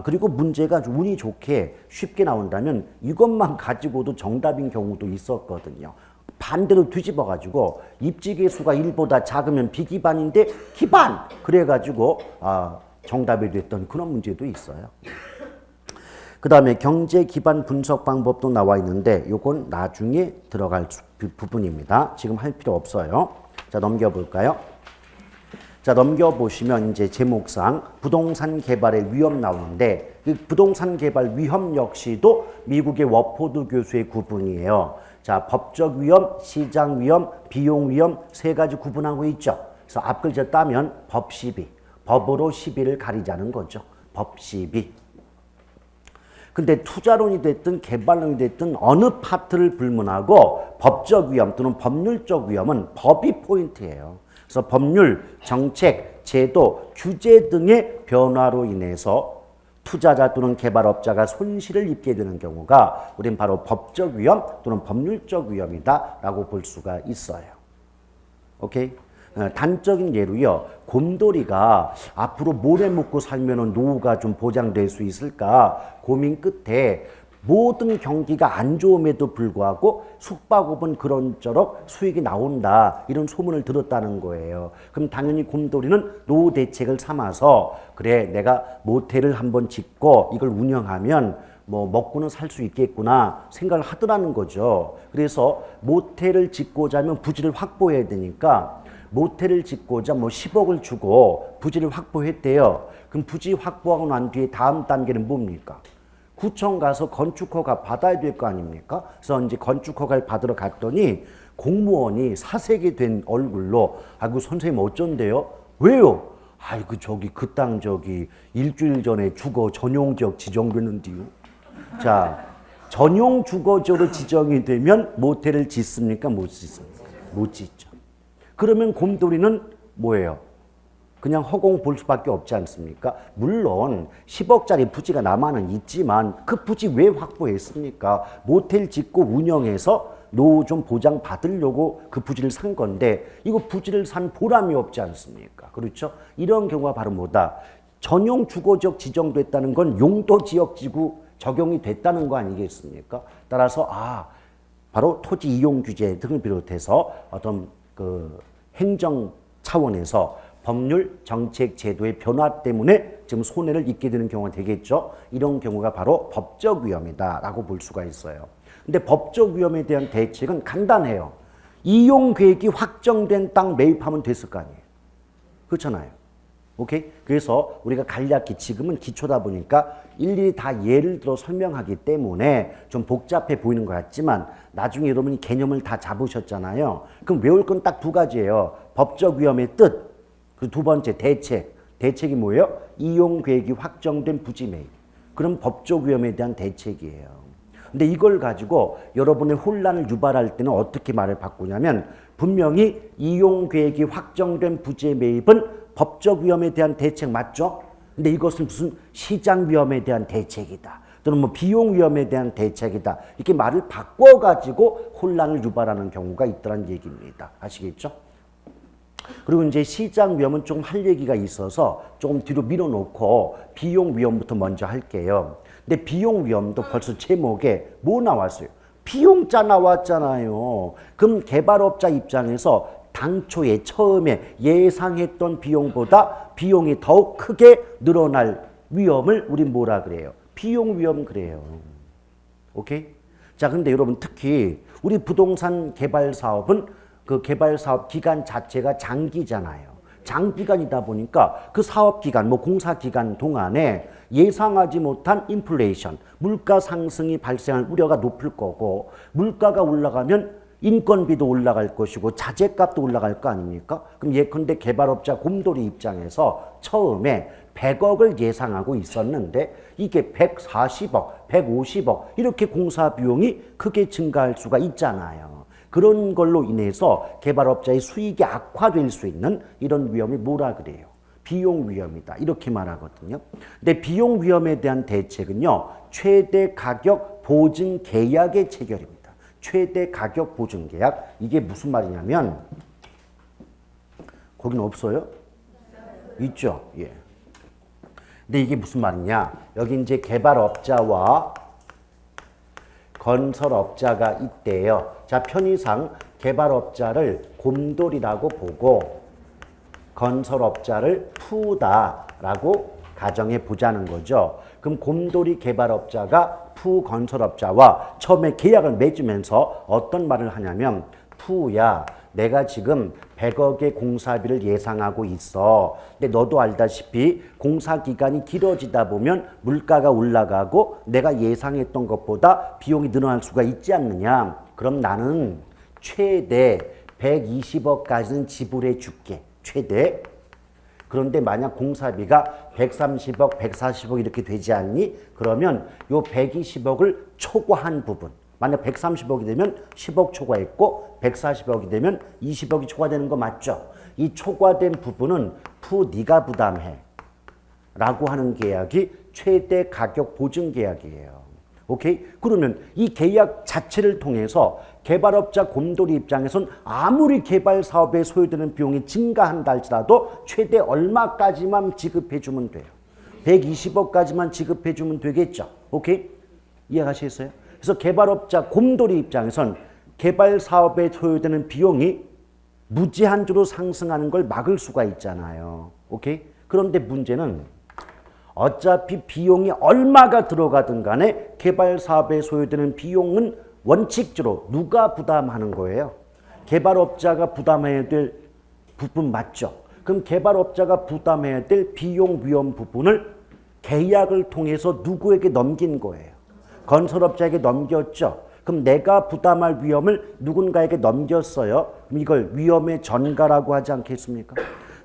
Speaker 1: 그리고 문제가 운이 좋게 쉽게 나온다면 이것만 가지고도 정답인 경우도 있었거든요. 반대로 뒤집어가지고 입지계수가 1보다 작으면 비기반인데 기반! 그래가지고 정답이 됐던 그런 문제도 있어요. 그 다음에 경제 기반 분석 방법도 나와 있는데 이건 나중에 들어갈 부분입니다. 지금 할 필요 없어요. 자, 넘겨볼까요? 자, 넘겨보시면 이제 제목상 부동산 개발의 위험 나오는데 그 부동산 개발 위험 역시도 미국의 워포드 교수의 구분이에요. 자, 법적 위험, 시장 위험, 비용 위험 세 가지 구분하고 있죠. 그래서 앞글자 따면 법 시비, 법으로 시비를 가리자는 거죠. 법 시비. 근데 투자론이 됐든 개발론이 됐든 어느 파트를 불문하고 법적 위험 또는 법률적 위험은 법이 포인트예요. 그래서 법률, 정책, 제도, 규제 등의 변화로 인해서 투자자 또는 개발업자가 손실을 입게 되는 경우가 우린 바로 법적 위험 또는 법률적 위험이다라고 볼 수가 있어요. 오케이? 단적인 예로요. 곰돌이가 앞으로 모래 먹고 살면 노후가 좀 보장될 수 있을까 고민 끝에 모든 경기가 안 좋음에도 불구하고 숙박업은 그런저럭 수익이 나온다 이런 소문을 들었다는 거예요. 그럼 당연히 곰돌이는 노후 대책을 삼아서 그래 내가 모텔을 한번 짓고 이걸 운영하면 뭐 먹고는 살 수 있겠구나 생각을 하더라는 거죠. 그래서 모텔을 짓고자 하면 부지를 확보해야 되니까 모텔을 짓고자 뭐 10억을 주고 부지를 확보했대요. 그럼 부지 확보하고 난 뒤에 다음 단계는 뭡니까? 구청 가서 건축허가 받아야 될 거 아닙니까? 그래서 이제 건축허가를 받으러 갔더니 공무원이 사색이 된 얼굴로 아이고 선생님 어쩐데요? 왜요? 아이고 저기 그 땅 저기 일주일 전에 주거 전용지역 지정됐는데요. 자, 전용 주거지로 지정이 되면 모텔을 짓습니까? 못 짓습니까? 못 짓죠. 그러면 곰돌이는 뭐예요? 그냥 허공 볼 수밖에 없지 않습니까? 물론 10억짜리 부지가 남아는 있지만 그 부지 왜 확보했습니까? 모텔 짓고 운영해서 노후 좀 보장 받으려고 그 부지를 산 건데 이거 부지를 산 보람이 없지 않습니까? 그렇죠? 이런 경우가 바로 뭐다? 전용 주거지역 지정됐다는 건 용도지역지구 적용이 됐다는 거 아니겠습니까? 따라서 바로 토지 이용 규제 등을 비롯해서 어떤 그 행정 차원에서 법률, 정책, 제도의 변화 때문에 지금 손해를 입게 되는 경우가 되겠죠. 이런 경우가 바로 법적 위험이다라고 볼 수가 있어요. 근데 법적 위험에 대한 대책은 간단해요. 이용 계획이 확정된 땅 매입하면 됐을 거 아니에요. 그렇잖아요. 오케이? 그래서 우리가 간략히 지금은 기초다 보니까 일일이 다 예를 들어 설명하기 때문에 좀 복잡해 보이는 것 같지만 나중에 여러분이 개념을 다 잡으셨잖아요. 그럼 외울 건 딱 두 가지예요. 법적 위험의 뜻, 그리고 두 번째 대책. 대책이 뭐예요? 이용 계획이 확정된 부지 매입. 그럼 법적 위험에 대한 대책이에요. 근데 이걸 가지고 여러분의 혼란을 유발할 때는 어떻게 말을 바꾸냐면 분명히 이용 계획이 확정된 부지 매입은 법적 위험에 대한 대책 맞죠? 근데 이것은 무슨 시장 위험에 대한 대책이다. 또는 뭐 비용 위험에 대한 대책이다. 이렇게 말을 바꿔가지고 혼란을 유발하는 경우가 있다는 얘기입니다. 아시겠죠? 그리고 이제 시장 위험은 좀 할 얘기가 있어서 조금 뒤로 밀어놓고 비용 위험부터 먼저 할게요. 근데 비용 위험도 벌써 제목에 뭐 나왔어요? 비용자 나왔잖아요. 그럼 개발업자 입장에서 당초에 처음에 예상했던 비용보다 비용이 더욱 크게 늘어날 위험을 우리 뭐라 그래요? 비용 위험 그래요. 오케이? 자, 근데 여러분 특히 우리 부동산 개발 사업은 그 개발 사업 기간 자체가 장기잖아요. 장기간이다 보니까 그 사업 기간, 뭐 공사 기간 동안에 예상하지 못한 인플레이션, 물가 상승이 발생할 우려가 높을 거고 물가가 올라가면 인건비도 올라갈 것이고 자재값도 올라갈 거 아닙니까? 그럼 예컨대 개발업자 곰돌이 입장에서 처음에 100억을 예상하고 있었는데 이게 140억, 150억 이렇게 공사 비용이 크게 증가할 수가 있잖아요. 그런 걸로 인해서 개발업자의 수익이 악화될 수 있는 이런 위험이 뭐라 그래요? 비용 위험이다. 이렇게 말하거든요. 근데 비용 위험에 대한 대책은요. 최대 가격 보증 계약의 체결입니다. 최대 가격 보증 계약. 이게 무슨 말이냐면 거기는 없어요? 있죠. 예. 근데 이게 무슨 말이냐? 여기 이제 개발업자와 건설업자가 있대요. 자, 편의상 개발업자를 곰돌이라고 보고 건설업자를 푸다라고 가정해 보자는 거죠. 그럼 곰돌이 개발업자가 푸 건설업자와 처음에 계약을 맺으면서 어떤 말을 하냐면 푸야, 내가 지금 100억의 공사비를 예상하고 있어. 근데 너도 알다시피 공사 기간이 길어지다 보면 물가가 올라가고 내가 예상했던 것보다 비용이 늘어날 수가 있지 않느냐. 그럼 나는 최대 120억까지는 지불해 줄게. 최대. 그런데 만약 공사비가 130억, 140억 이렇게 되지 않니? 그러면 요 120억을 초과한 부분. 만약 130억이 되면 10억 초과했고 140억이 되면 20억이 초과되는 거 맞죠? 이 초과된 부분은 네가 부담해 라고 하는 계약이 최대 가격 보증 계약이에요. 오케이? 그러면 이 계약 자체를 통해서 개발업자 곰돌이 입장에선 아무리 개발 사업에 소요되는 비용이 증가한다 할지라도 최대 얼마까지만 지급해주면 돼요. 120억까지만 지급해주면 되겠죠. 오케이? 이해가시겠어요? 그래서 개발업자 곰돌이 입장에선 개발 사업에 소요되는 비용이 무제한적으로 상승하는 걸 막을 수가 있잖아요. 오케이? 그런데 문제는 어차피 비용이 얼마가 들어가든 간에 개발 사업에 소요되는 비용은 원칙적으로 누가 부담하는 거예요? 개발업자가 부담해야 될 부분 맞죠? 그럼 개발업자가 부담해야 될 비용 위험 부분을 계약을 통해서 누구에게 넘긴 거예요? 건설업자에게 넘겼죠. 그럼 내가 부담할 위험을 누군가에게 넘겼어요. 그럼 이걸 위험의 전가라고 하지 않겠습니까?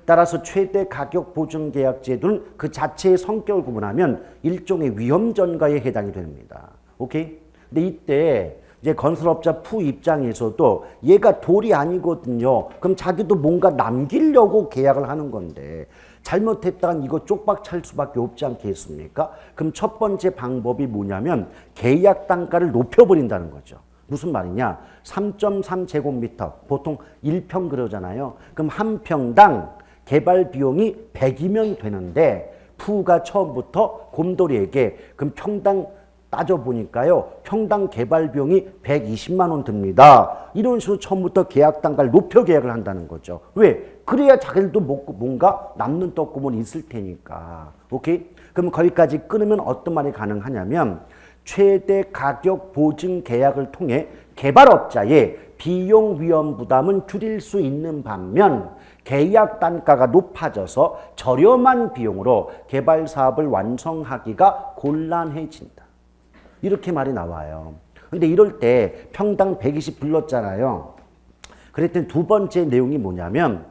Speaker 1: 따라서 최대 가격 보증 계약 제도는 그 자체의 성격을 구분하면 일종의 위험 전가에 해당이 됩니다. 오케이? 근데 이때 이제 건설업자 푸 입장에서도 얘가 돌이 아니거든요. 그럼 자기도 뭔가 남기려고 계약을 하는 건데 잘못했다간 이거 쪽박 찰 수밖에 없지 않겠습니까? 그럼 첫 번째 방법이 뭐냐면 계약 단가를 높여버린다는 거죠. 무슨 말이냐? 3.3제곱미터, 보통 1평 그러잖아요. 그럼 한 평당 개발 비용이 100이면 되는데 푸가 처음부터 곰돌이에게 그럼 평당 따져보니까요. 평당 개발 비용이 120만 원 듭니다. 이런 식으로 처음부터 계약 단가를 높여 계약을 한다는 거죠. 왜? 그래야 자기들도 뭔가 남는 떡구멍이 있을 테니까. 오케이? 그럼 거기까지 끊으면 어떤 말이 가능하냐면 최대 가격 보증 계약을 통해 개발업자의 비용 위험 부담은 줄일 수 있는 반면 계약 단가가 높아져서 저렴한 비용으로 개발 사업을 완성하기가 곤란해진다. 이렇게 말이 나와요. 근데 이럴 때 평당 120 불렀잖아요. 그랬더니 두 번째 내용이 뭐냐면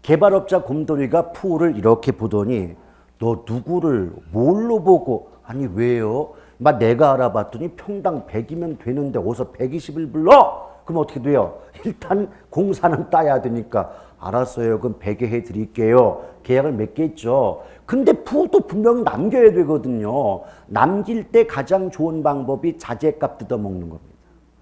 Speaker 1: 개발업자 곰돌이가 푸를 이렇게 보더니 너 누구를 뭘로 보고 아니 왜요? 막 내가 알아봤더니 평당 100이면 되는데 어디서 120을 불러? 그럼 어떻게 돼요? 일단 공사는 따야 되니까 알았어요. 그럼 100에 해드릴게요. 계약을 맺겠죠. 근데 푸도 분명히 남겨야 되거든요. 남길 때 가장 좋은 방법이 자재값 뜯어먹는 겁니다.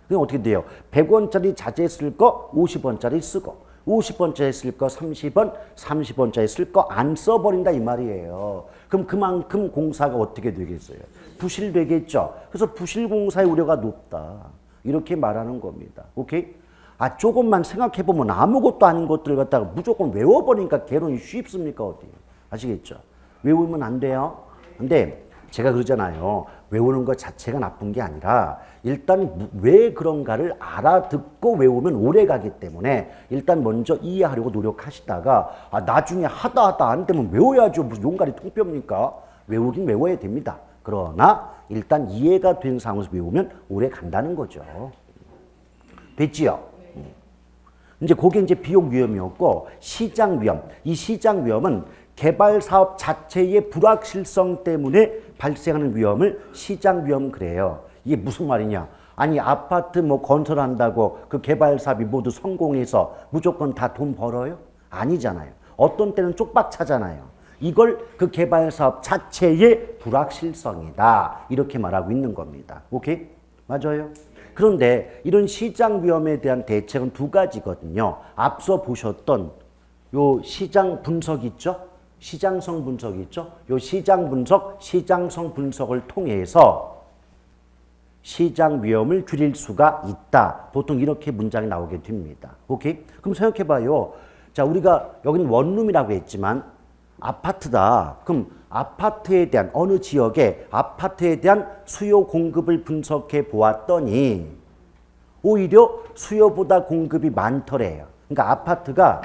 Speaker 1: 그럼 어떻게 돼요? 100원짜리 자재 쓸 거 50원짜리 쓰고 50원짜리 쓸 거 30원, 30원짜리 쓸 거 안 써버린다 이 말이에요. 그럼 그만큼 공사가 어떻게 되겠어요? 부실되겠죠. 그래서 부실공사의 우려가 높다. 이렇게 말하는 겁니다. 오케이? 아, 조금만 생각해보면 아무것도 아닌 것들을 갖다가 무조건 외워버리니까 개론이 쉽습니까? 어디? 아시겠죠? 외우면 안 돼요. 근데 제가 그러잖아요. 외우는 것 자체가 나쁜 게 아니라 일단 왜 그런가를 알아듣고 외우면 오래 가기 때문에 일단 먼저 이해하려고 노력하시다가 아, 나중에 하다 안 되면 외워야죠. 무슨 용가리 통뼈입니까? 외우긴 외워야 됩니다. 그러나 일단 이해가 된 상황에서 외우면 오래 간다는 거죠. 됐지요? 이제 그게 이제 비용 위험이었고 시장 위험. 이 시장 위험은 개발 사업 자체의 불확실성 때문에 발생하는 위험을 시장 위험 그래요. 이게 무슨 말이냐? 아니 아파트 뭐 건설한다고 그 개발 사업이 모두 성공해서 무조건 다 돈 벌어요? 아니잖아요. 어떤 때는 쪽박 차잖아요. 이걸 그 개발 사업 자체의 불확실성이다. 이렇게 말하고 있는 겁니다. 오케이? 맞아요? 그런데 이런 시장 위험에 대한 대책은 두 가지거든요. 앞서 보셨던 요 시장 분석 있죠? 시장성 분석 있죠? 요 시장 분석, 시장성 분석을 통해서 시장 위험을 줄일 수가 있다. 보통 이렇게 문장이 나오게 됩니다. 오케이? 그럼 생각해 봐요. 자, 우리가 여기는 원룸이라고 했지만 아파트다. 그럼 아파트에 대한 어느 지역의 아파트에 대한 수요 공급을 분석해 보았더니 오히려 수요보다 공급이 많더래요. 그러니까 아파트가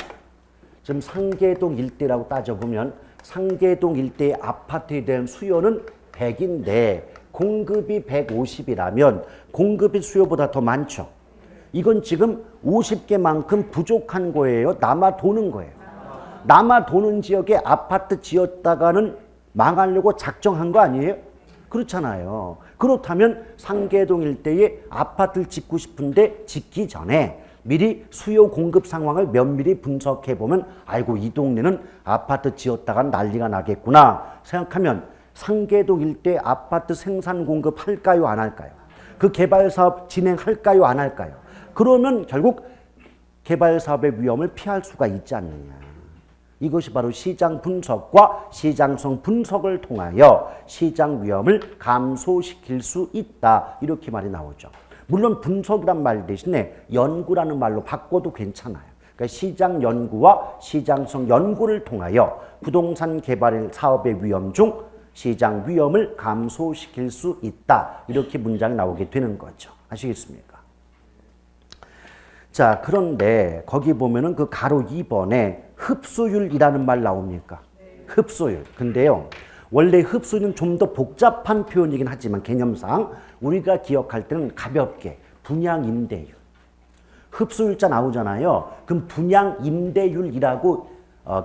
Speaker 1: 지금 상계동 일대라고 따져보면 상계동 일대의 아파트에 대한 수요는 100인데 공급이 150이라면 공급이 수요보다 더 많죠. 이건 지금 50개만큼 부족한 거예요. 남아 도는 거예요. 남아 도는 지역에 아파트 지었다가는 망하려고 작정한 거 아니에요? 그렇잖아요. 그렇다면 상계동 일대에 아파트를 짓고 싶은데 짓기 전에 미리 수요 공급 상황을 면밀히 분석해 보면 아이고 이 동네는 아파트 지었다가 난리가 나겠구나 생각하면 상계동 일대 아파트 생산 공급 할까요 안 할까요? 그 개발 사업 진행할까요 안 할까요? 그러면 결국 개발 사업의 위험을 피할 수가 있지 않느냐. 이것이 바로 시장 분석과 시장성 분석을 통하여 시장 위험을 감소시킬 수 있다. 이렇게 말이 나오죠. 물론 분석이란 말 대신에 연구라는 말로 바꿔도 괜찮아요. 그러니까 시장 연구와 시장성 연구를 통하여 부동산 개발 사업의 위험 중 시장 위험을 감소시킬 수 있다. 이렇게 문장이 나오게 되는 거죠. 아시겠습니까? 자, 그런데 거기 보면은 그 가로 2번에 흡수율이라는 말 나옵니까? 흡수율. 근데요, 원래 흡수율은 좀 더 복잡한 표현이긴 하지만 개념상 우리가 기억할 때는 가볍게 분양 임대율. 흡수율자 나오잖아요. 그럼 분양 임대율이라고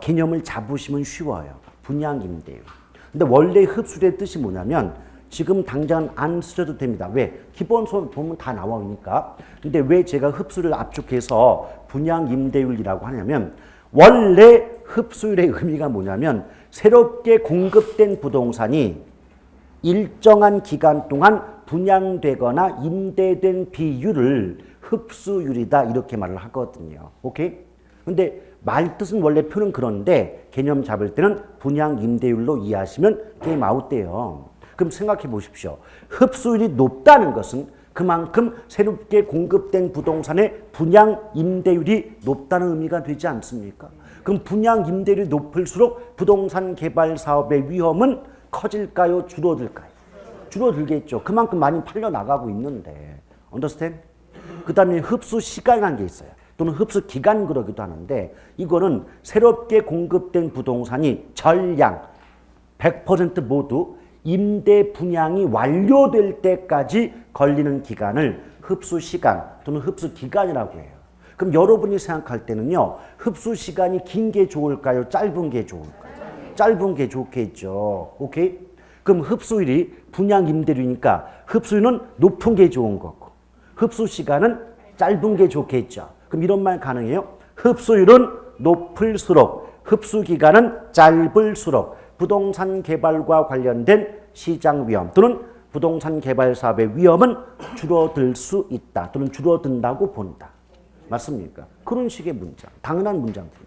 Speaker 1: 개념을 잡으시면 쉬워요. 분양 임대율. 근데 원래 흡수율의 뜻이 뭐냐면 지금 당장 안 쓰셔도 됩니다. 왜? 기본서 보면 다 나오니까. 근데 왜 제가 흡수를 압축해서 분양 임대율이라고 하냐면 원래 흡수율의 의미가 뭐냐면 새롭게 공급된 부동산이 일정한 기간 동안 분양되거나 임대된 비율을 흡수율이다 이렇게 말을 하거든요. 오케이? 근데 말뜻은 원래 표는 그런데 개념 잡을 때는 분양 임대율로 이해하시면 게임 아웃돼요. 그럼 생각해 보십시오. 흡수율이 높다는 것은 그만큼 새롭게 공급된 부동산의 분양 임대율이 높다는 의미가 되지 않습니까? 그럼 분양 임대율이 높을수록 부동산 개발 사업의 위험은 커질까요? 줄어들까요? 줄어들겠죠. 그만큼 많이 팔려 나가고 있는데. understand? 그 다음에 흡수 시간이라는 게 있어요. 또는 흡수 기간 그러기도 하는데 이거는 새롭게 공급된 부동산이 전량 100% 모두 임대 분양이 완료될 때까지 걸리는 기간을 흡수 시간 또는 흡수 기간이라고 해요. 그럼 여러분이 생각할 때는요. 흡수 시간이 긴 게 좋을까요? 짧은 게 좋을까요? 짧은 게 좋겠죠. 오케이? 그럼 흡수율이 분양 임대료니까 흡수율은 높은 게 좋은 거고 흡수 시간은 짧은 게 좋겠죠. 그럼 이런 말 가능해요? 흡수율은 높을수록 흡수 기간은 짧을수록 부동산 개발과 관련된 시장 위험 또는 부동산 개발 사업의 위험은 줄어들 수 있다 또는 줄어든다고 본다. 맞습니까? 그런 식의 문장, 당연한 문장입니다.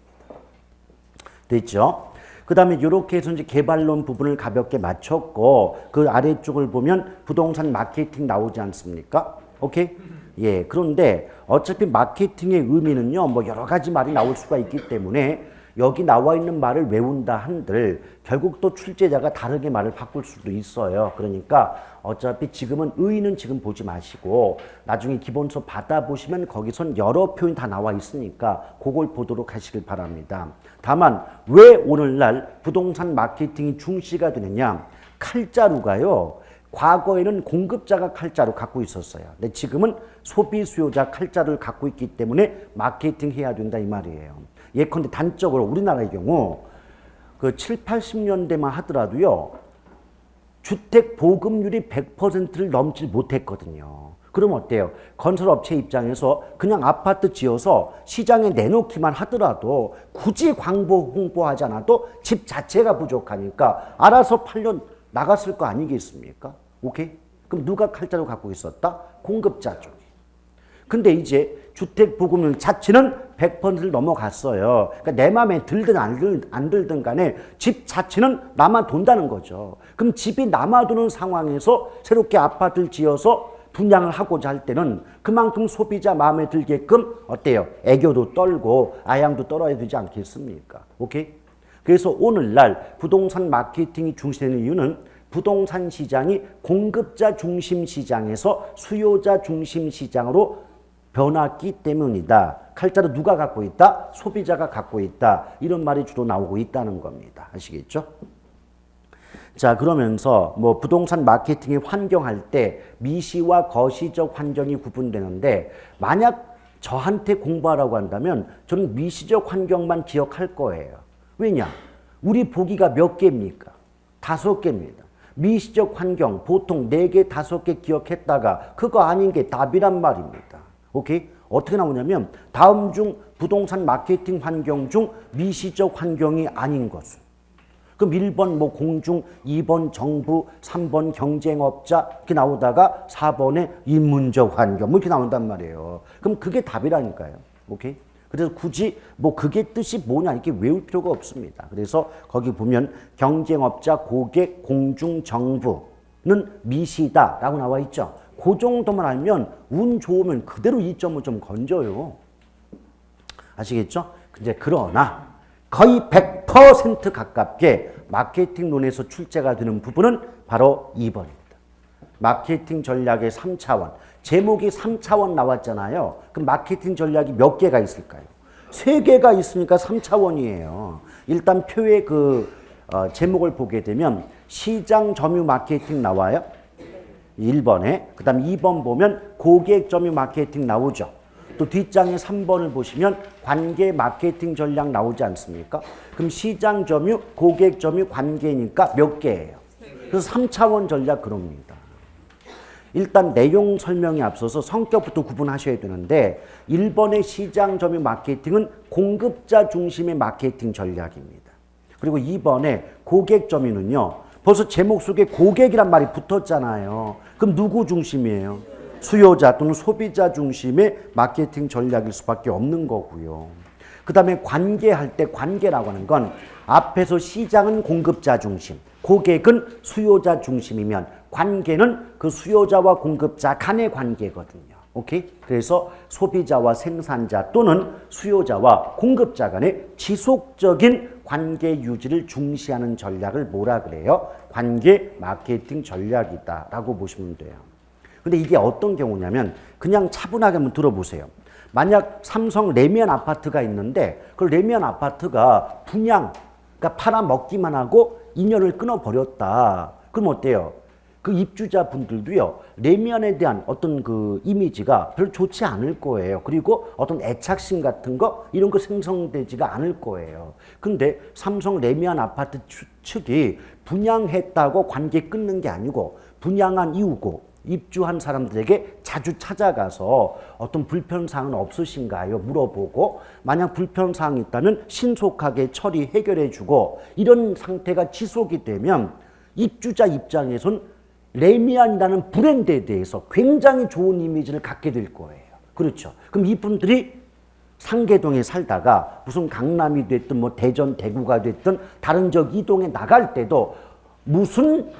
Speaker 1: 됐죠? 그 다음에 이렇게 해서 이제 개발론 부분을 가볍게 마쳤고 그 아래쪽을 보면 부동산 마케팅 나오지 않습니까? 오케이? 예. 그런데 어차피 마케팅의 의미는요, 뭐 여러 가지 말이 나올 수가 있기 때문에 여기 나와 있는 말을 외운다 한들 결국 또 출제자가 다르게 말을 바꿀 수도 있어요. 그러니까 어차피 지금은 의의는 지금 보지 마시고 나중에 기본서 받아보시면 거기선 여러 표현이 다 나와 있으니까 그걸 보도록 하시길 바랍니다. 다만 왜 오늘날 부동산 마케팅이 중시가 되느냐? 칼자루가요. 과거에는 공급자가 칼자루 갖고 있었어요. 근데 지금은 소비 수요자 칼자루를 갖고 있기 때문에 마케팅 해야 된다 이 말이에요. 예컨대 단적으로 우리나라의 경우 그 7, 80년대만 하더라도요. 주택 보급률이 100%를 넘지 못했거든요. 그럼 어때요? 건설업체 입장에서 그냥 아파트 지어서 시장에 내놓기만 하더라도 굳이 광고 홍보하지 않아도 집 자체가 부족하니까 알아서 팔려 나갔을 거 아니겠습니까? 오케이? 그럼 누가 칼자루 갖고 있었다? 공급자 쪽이. 근데 이제 주택 보급률 자체는 100%를 넘어갔어요. 그러니까 내 마음에 들든 안 들든 간에 집 자체는 남아 돈다는 거죠. 그럼 집이 남아도는 상황에서 새롭게 아파트를 지어서 분양을 하고자 할 때는 그만큼 소비자 마음에 들게끔 어때요? 애교도 떨고 아양도 떨어야 되지 않겠습니까? 오케이? 그래서 오늘날 부동산 마케팅이 중시되는 이유는 부동산 시장이 공급자 중심 시장에서 수요자 중심 시장으로 변했기 때문이다. 칼자루 누가 갖고 있다? 소비자가 갖고 있다. 이런 말이 주로 나오고 있다는 겁니다. 아시겠죠? 자, 그러면서 뭐 부동산 마케팅의 환경할 때 미시와 거시적 환경이 구분되는데 만약 저한테 공부하라고 한다면 저는 미시적 환경만 기억할 거예요. 왜냐? 우리 보기가 몇 개입니까? 5개입니다. 미시적 환경 보통 4개, 5개 기억했다가 그거 아닌 게 답이란 말입니다. 오케이? 어떻게 나오냐면 다음 중 부동산 마케팅 환경 중 미시적 환경이 아닌 것은 그럼 1번 뭐 공중, 2번 정부, 3번 경쟁업자 이렇게 나오다가 4번에 인문적 환경 뭐 이렇게 나온단 말이에요. 그럼 그게 답이라니까요. 오케이? 그래서 굳이 뭐 그게 뜻이 뭐냐 이렇게 외울 필요가 없습니다. 그래서 거기 보면 경쟁업자, 고객, 공중, 정부는 미시다라고 나와 있죠. 그 정도만 알면 운 좋으면 그대로 2.5점 건져요. 아시겠죠? 근데 그러나 거의 100% 가깝게 마케팅론에서 출제가 되는 부분은 바로 2번입니다. 마케팅 전략의 3차원. 제목이 3차원 나왔잖아요. 그럼 마케팅 전략이 몇 개가 있을까요? 3개가 있으니까 3차원이에요. 일단 표의 제목을 보게 되면 시장 점유 마케팅 나와요. 1번에. 그 다음 2번 보면 고객 점유 마케팅 나오죠. 또 뒷장에 3번을 보시면 관계 마케팅 전략 나오지 않습니까? 그럼 시장 점유, 고객 점유, 관계니까 몇 개예요? 그래서 3차원 전략 그럽니다. 일단 내용 설명에 앞서서 성격부터 구분하셔야 되는데 1번의 시장 점유 마케팅은 공급자 중심의 마케팅 전략입니다. 그리고 2번의 고객 점유는요. 벌써 제목 속에 고객이란 말이 붙었잖아요. 그럼 누구 중심이에요? 수요자 또는 소비자 중심의 마케팅 전략일 수밖에 없는 거고요. 그 다음에 관계할 때 관계라고 하는 건 앞에서 시장은 공급자 중심, 고객은 수요자 중심이면 관계는 그 수요자와 공급자 간의 관계거든요. 오케이? 그래서 소비자와 생산자 또는 수요자와 공급자 간의 지속적인 관계 유지를 중시하는 전략을 뭐라 그래요? 관계 마케팅 전략이다라고 보시면 돼요. 근데 이게 어떤 경우냐면 그냥 차분하게 한번 들어보세요. 만약 삼성 레미안 아파트가 있는데 그 레미안 아파트가 분양, 그러니까 팔아먹기만 하고 인연을 끊어버렸다. 그럼 어때요? 그 입주자분들도요, 레미안에 대한 어떤 그 이미지가 별로 좋지 않을 거예요. 그리고 어떤 애착심 같은 거, 이런 거 생성되지가 않을 거예요. 근데 삼성 레미안 아파트 측이 분양했다고 관계 끊는 게 아니고 분양한 이유고 입주한 사람들에게 자주 찾아가서 어떤 불편사항은 없으신가요? 물어보고 만약 불편사항이 있다면 신속하게 처리 해결해주고 이런 상태가 지속이 되면 입주자 입장에선 레미안이라는 브랜드에 대해서 굉장히 좋은 이미지를 갖게 될 거예요. 그렇죠. 그럼 이분들이 상계동에 살다가 무슨 강남이 됐든 뭐 대전, 대구가 됐든 다른 저 이동에 나갈 때도 무슨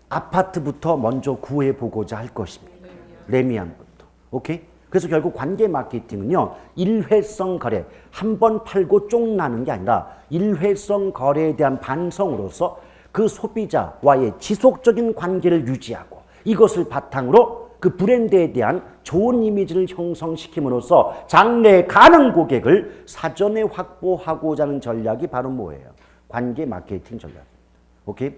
Speaker 1: 아파트부터 먼저 구해보고자 할 것입니다. 레미안부터. 오케이? 그래서 결국 관계 마케팅은요, 일회성 거래, 한 번 팔고 쫑나는 게 아니라 일회성 거래에 대한 반성으로서 그 소비자와의 지속적인 관계를 유지하고 이것을 바탕으로 그 브랜드에 대한 좋은 이미지를 형성시킴으로써 장래에 가는 고객을 사전에 확보하고자 하는 전략이 바로 뭐예요? 관계 마케팅 전략. 오케이?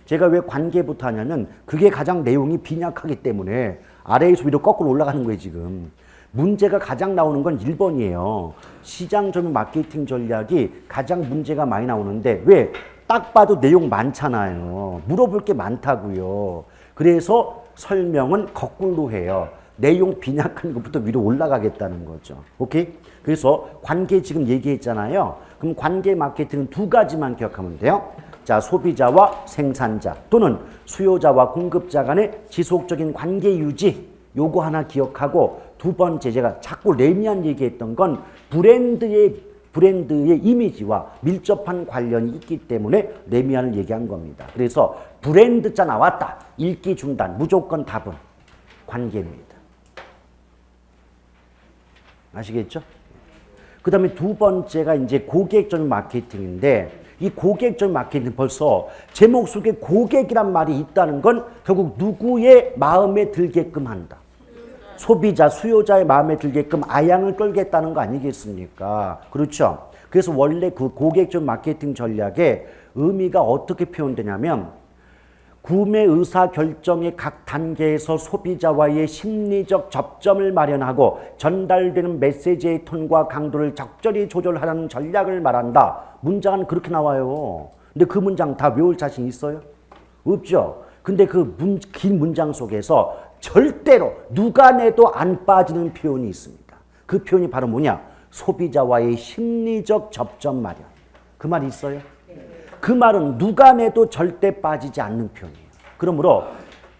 Speaker 1: 제가 왜 관계부터 하냐면 그게 가장 내용이 빈약하기 때문에 아래에서 위로 거꾸로 올라가는 거예요, 지금. 문제가 가장 나오는 건 1번이에요. 시장 점유 마케팅 전략이 가장 문제가 많이 나오는데 왜? 딱 봐도 내용 많잖아요. 물어볼 게 많다고요. 그래서 설명은 거꾸로 해요. 내용 빈약한 것부터 위로 올라가겠다는 거죠. 오케이? 그래서 관계 지금 얘기했잖아요. 그럼 관계 마케팅은 두 가지만 기억하면 돼요. 자, 소비자와 생산자 또는 수요자와 공급자 간의 지속적인 관계 유지, 요거 하나 기억하고, 두 번째 제가 자꾸 레미안 얘기했던 건 브랜드의 이미지와 밀접한 관련이 있기 때문에 레미안을 얘기한 겁니다. 그래서 브랜드자 나왔다. 읽기 중단. 무조건 답은 관계입니다. 아시겠죠? 그 다음에 두 번째가 이제 고객적 마케팅인데, 이 고객적 마케팅 벌써 제목 속에 고객이란 말이 있다는 건 결국 누구의 마음에 들게끔 한다. 소비자, 수요자의 마음에 들게끔 아양을 끌겠다는 거 아니겠습니까? 그렇죠? 그래서 원래 그 고객적 마케팅 전략의 의미가 어떻게 표현되냐면 구매 의사 결정의 각 단계에서 소비자와의 심리적 접점을 마련하고 전달되는 메시지의 톤과 강도를 적절히 조절하는 전략을 말한다. 문장은 그렇게 나와요. 근데 그 문장 다 외울 자신 있어요? 없죠? 근데 그 긴 문장 속에서 절대로 누가 내도 안 빠지는 표현이 있습니다. 그 표현이 바로 뭐냐? 소비자와의 심리적 접점 마련. 그 말이 있어요? 그 말은 누가 내도 절대 빠지지 않는 표현이에요. 그러므로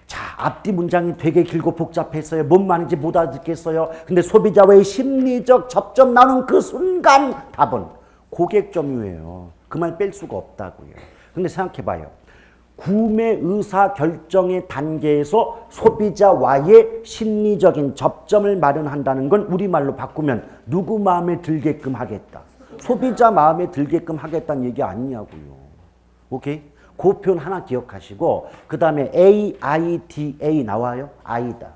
Speaker 1: 자, 앞뒤 문장이 되게 길고 복잡했어요. 뭔 말인지 못 알아듣겠어요. 근데 소비자와의 심리적 접점 나오는 그 순간 답은 고객 점유예요. 그 말 뺄 수가 없다고요. 근데 생각해봐요. 구매 의사 결정의 단계에서 소비자와의 심리적인 접점을 마련한다는 건 우리말로 바꾸면 누구 마음에 들게끔 하겠다. 소비자 마음에 들게끔 하겠다는 얘기 아니냐고요. 오케이? 그 표현 하나 기억하시고, 그 다음에 AIDA 나와요? 아이다.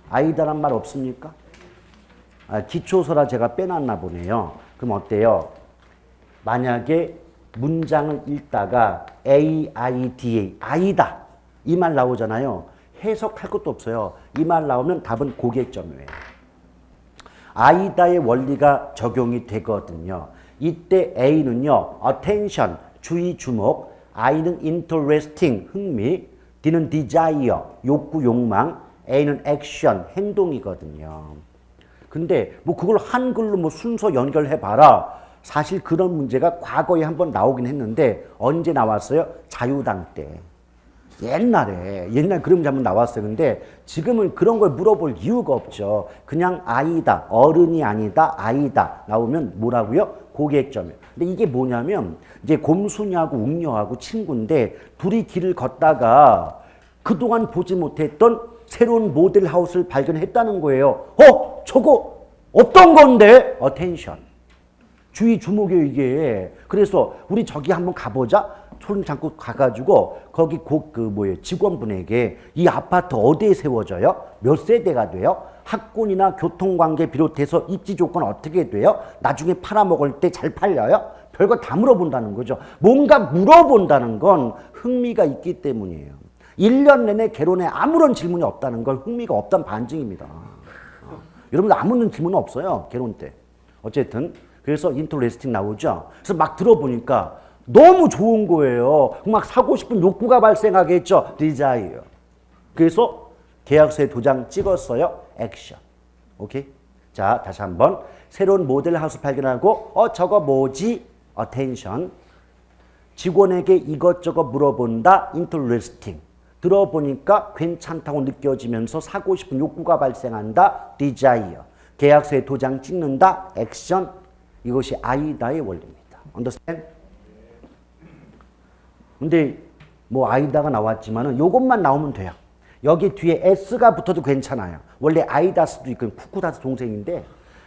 Speaker 1: 아이다란 말 없습니까? 기초서라 제가 빼놨나 보네요. 그럼 어때요? 만약에 문장을 읽다가 AIDA, 아이다. 이 말 나오잖아요. 해석할 것도 없어요. 이 말 나오면 답은 고객점유예요. 아이다의 원리가 적용이 되거든요. 이때 A는요, attention, 주의, 주목, I는 interesting, 흥미, D는 desire, 욕구, 욕망, A는 action, 행동이거든요. 근데 뭐 그걸 한글로 뭐 순서 연결해봐라. 사실 그런 문제가 과거에 한번 나오긴 했는데 언제 나왔어요? 자유당 때. 옛날 그런 문제 한번 나왔어요. 근데 지금은 그런 걸 물어볼 이유가 없죠. 그냥 아이다, 어른이 아니다, 아이다 나오면 뭐라고요? 고객점이에요. 근데 이게 뭐냐면 이제 곰순이하고 웅녀하고 친구인데 둘이 길을 걷다가 그동안 보지 못했던 새로운 모델 하우스를 발견했다는 거예요. 저거 없던 건데? 어텐션. 주의 주목이에요, 이게. 그래서 우리 저기 한번 가보자. 손 잡고 가가지고 거기 직원분에게 이 아파트 어디에 세워져요? 몇 세대가 돼요? 학군이나 교통관계 비롯해서 입지 조건 어떻게 돼요? 나중에 팔아먹을 때 잘 팔려요? 별거 다 물어본다는 거죠. 뭔가 물어본다는 건 흥미가 있기 때문이에요. 1년 내내 개론에 아무런 질문이 없다는 건 흥미가 없다는 반증입니다. 여러분들 아무런 질문은 없어요, 개론 때. 어쨌든 그래서 인터레스팅 나오죠. 그래서 막 들어보니까 너무 좋은 거예요. 막 사고 싶은 욕구가 발생하겠죠. desire. 그래서 계약서에 도장 찍었어요. 액션. 오케이? 자, 다시 한번. 새로운 모델 하우스 발견하고 저거 뭐지? attention. 직원에게 이것저것 물어본다. interesting. 들어보니까 괜찮다고 느껴지면서 사고 싶은 욕구가 발생한다. desire. 계약서에 도장 찍는다. 액션. 이것이 아이다의 원리입니다. understand? 근데 뭐 아이다가 나왔지만은 요것만 나오면 돼요. 여기 뒤에 S가 붙어도 괜찮아요. 원래 아이다스도 있고 쿠쿠다스 동생인데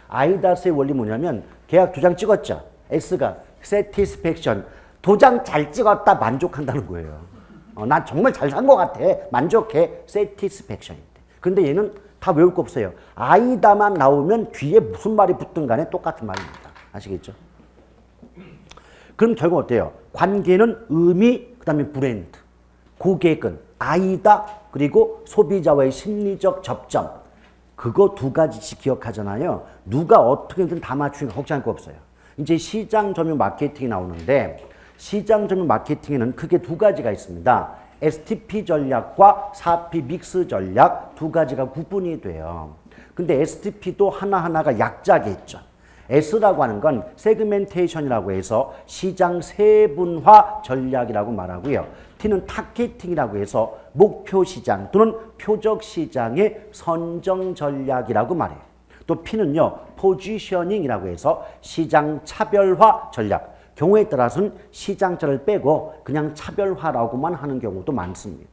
Speaker 1: 아이다스의 원리 뭐냐면 계약 도장 찍었죠. S가 satisfaction. 도장 잘 찍었다 만족한다는 거예요. 난 정말 잘 산 것 같아. 만족해. satisfaction인데. 근데 얘는 다 외울 거 없어요. 아이다만 나오면 뒤에 무슨 말이 붙든 간에 똑같은 말입니다. 아시겠죠? 그럼 결국 어때요? 관계는 의미, 그다음에 브랜드, 고객은, 아이다, 그리고 소비자와의 심리적 접점. 그거 두 가지씩 기억하잖아요. 누가 어떻게든 다 맞추니까 걱정할 거 없어요. 이제 시장 점유 마케팅이 나오는데 시장 점유 마케팅에는 크게 두 가지가 있습니다. STP 전략과 4P 믹스 전략 두 가지가 구분이 돼요. 근데 STP도 하나하나가 약자겠죠. S라고 하는 건 세그멘테이션이라고 해서 시장 세분화 전략이라고 말하고요. T는 타겟팅이라고 해서 목표 시장 또는 표적 시장의 선정 전략이라고 말해요. 또 P는요, 포지셔닝이라고 해서 시장 차별화 전략. 경우에 따라서는 시장자를 빼고 그냥 차별화라고만 하는 경우도 많습니다.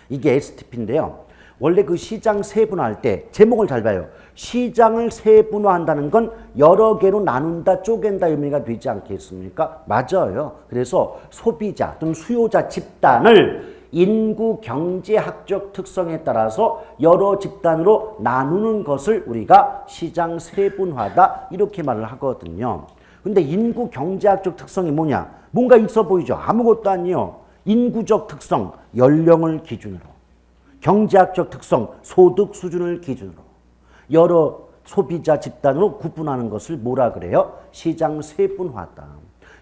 Speaker 1: 이게 STP인데요. 원래 그 시장 세분화할 때 제목을 잘 봐요. 시장을 세분화한다는 건 여러 개로 나눈다, 쪼갠다 의미가 되지 않겠습니까? 맞아요. 그래서 소비자 또는 수요자 집단을 인구 경제학적 특성에 따라서 여러 집단으로 나누는 것을 우리가 시장 세분화다 이렇게 말을 하거든요. 근데 인구 경제학적 특성이 뭐냐? 뭔가 있어 보이죠? 아무것도 아니에요. 인구적 특성, 연령을 기준으로. 경제학적 특성, 소득 수준을 기준으로 여러 소비자 집단으로 구분하는 것을 뭐라 그래요? 시장 세분화다.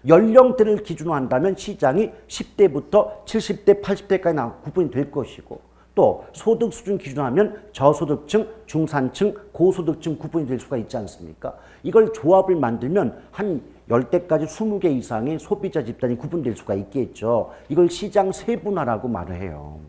Speaker 1: 연령대를 기준으로 한다면 시장이 10대부터 70대, 80대까지 구분이 될 것이고 또 소득 수준 기준으로 하면 저소득층, 중산층, 고소득층 구분이 될 수가 있지 않습니까? 이걸 조합을 만들면 한 10대까지 20개 이상의 소비자 집단이 구분될 수가 있겠죠. 이걸 시장 세분화라고 말을 해요.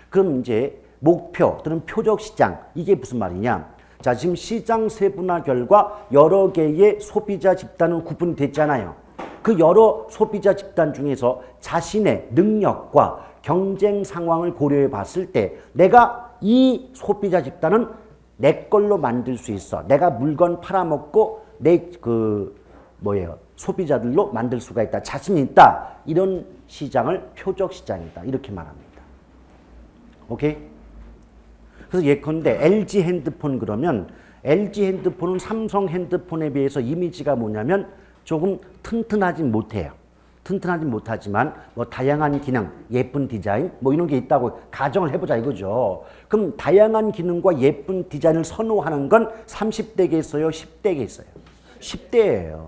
Speaker 1: 그럼 이제 목표 또는 표적 시장 이게 무슨 말이냐? 자, 지금 시장 세분화 결과 여러 개의 소비자 집단은 구분됐잖아요. 그 여러 소비자 집단 중에서 자신의 능력과 경쟁 상황을 고려해 봤을 때 내가 이 소비자 집단은 내 걸로 만들 수 있어. 내가 물건 팔아먹고 내 소비자들로 만들 수가 있다. 자신이 있다. 이런 시장을 표적 시장이다. 이렇게 말합니다. 오케이? 그래서 예컨대 LG 핸드폰 그러면 LG 핸드폰은 삼성 핸드폰에 비해서 이미지가 뭐냐면 조금 튼튼하진 못해요. 튼튼하진 못하지만 뭐 다양한 기능, 예쁜 디자인 뭐 이런 게 있다고 가정을 해보자 이거죠. 그럼 다양한 기능과 예쁜 디자인을 선호하는 건 30대겠어요? 10대겠어요? 10대예요.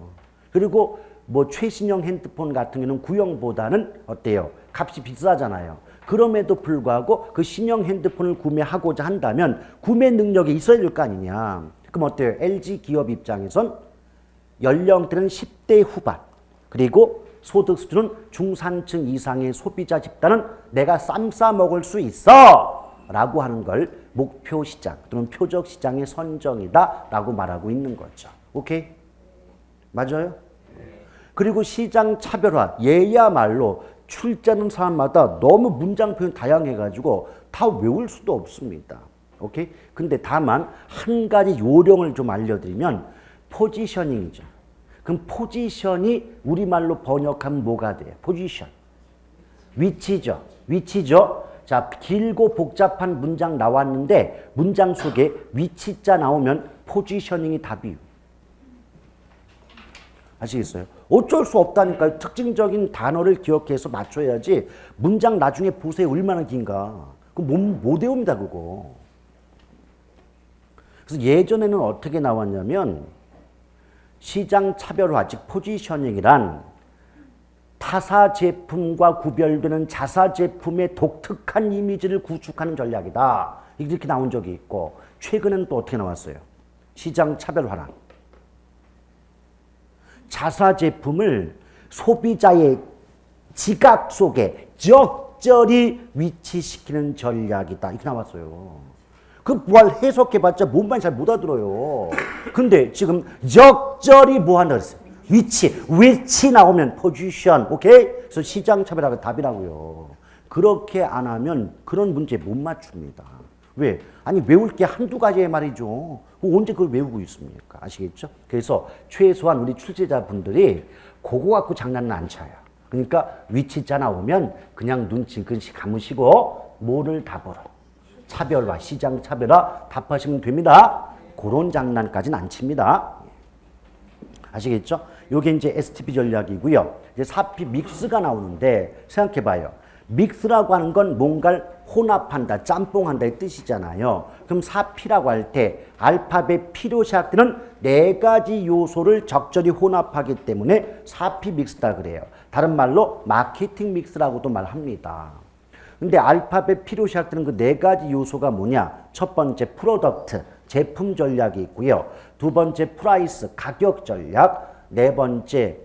Speaker 1: 그리고 뭐 최신형 핸드폰 같은 경우는 구형보다는 어때요? 값이 비싸잖아요. 그럼에도 불구하고 그 신형 핸드폰을 구매하고자 한다면 구매 능력이 있어야 될 거 아니냐. 그럼 어때요? LG 기업 입장에선 연령대는 10대 후반 그리고 소득 수준은 중산층 이상의 소비자 집단은 내가 쌈 싸 먹을 수 있어 라고 하는 걸 목표 시장 또는 표적 시장의 선정이다 라고 말하고 있는 거죠. 오케이? 맞아요? 그리고 시장 차별화 얘야말로 출제하는 사람마다 너무 문장 표현 다양해가지고 다 외울 수도 없습니다. 오케이? 근데 다만 한 가지 요령을 좀 알려드리면 포지셔닝이죠. 그럼 포지션이 우리말로 번역하면 뭐가 돼요? 포지션. 위치죠. 위치죠. 자, 길고 복잡한 문장 나왔는데 문장 속에 위치자 나오면 포지셔닝이 답이에요. 아시겠어요? 어쩔 수 없다니까요. 특징적인 단어를 기억해서 맞춰야지 문장 나중에 보세요. 얼마나 긴가. 그건 못 외웁니다, 그거. 그래서 예전에는 어떻게 나왔냐면 시장 차별화, 즉 포지셔닝이란 타사 제품과 구별되는 자사 제품의 독특한 이미지를 구축하는 전략이다. 이렇게 나온 적이 있고 최근에는 또 어떻게 나왔어요? 시장 차별화란 자사 제품을 소비자의 지각 속에 적절히 위치시키는 전략이다. 이렇게 나왔어요. 그 뭘 해석해봤자 뭔 말인지 잘 못 알아들어요. 근데 지금 적절히 뭐 한다 그랬어요? 위치 나오면 포지션, 오케이? 그래서 시장 차별화가 답이라고요. 그렇게 안 하면 그런 문제 못 맞춥니다. 왜? 아니 외울 게 한두 가지의 말이죠. 언제 그걸 외우고 있습니까? 아시겠죠? 그래서 최소한 우리 출제자분들이 그거 갖고 장난은 안 쳐요. 그러니까 위치자 나오면 그냥 눈 징긋이 감으시고 뭐를 답으로 차별화, 시장 차별화 답하시면 됩니다. 그런 장난까지는 안 칩니다. 아시겠죠? 요게 이제 STP 전략이고요. 이제 4P 믹스가 나오는데 생각해봐요. 믹스라고 하는 건 뭔가를 혼합한다, 짬뽕한다의 뜻이잖아요. 그럼 4P라고 할 때 알파벳 P로 시작되는 4가지 요소를 적절히 혼합하기 때문에 4P 믹스다 그래요. 다른 말로 마케팅 믹스라고도 말합니다. 근데 알파벳 P로 시작되는 그 4가지 요소가 뭐냐? 첫 번째 프로덕트, 제품 전략이 있고요. 두 번째 프라이스, 가격 전략. 네 번째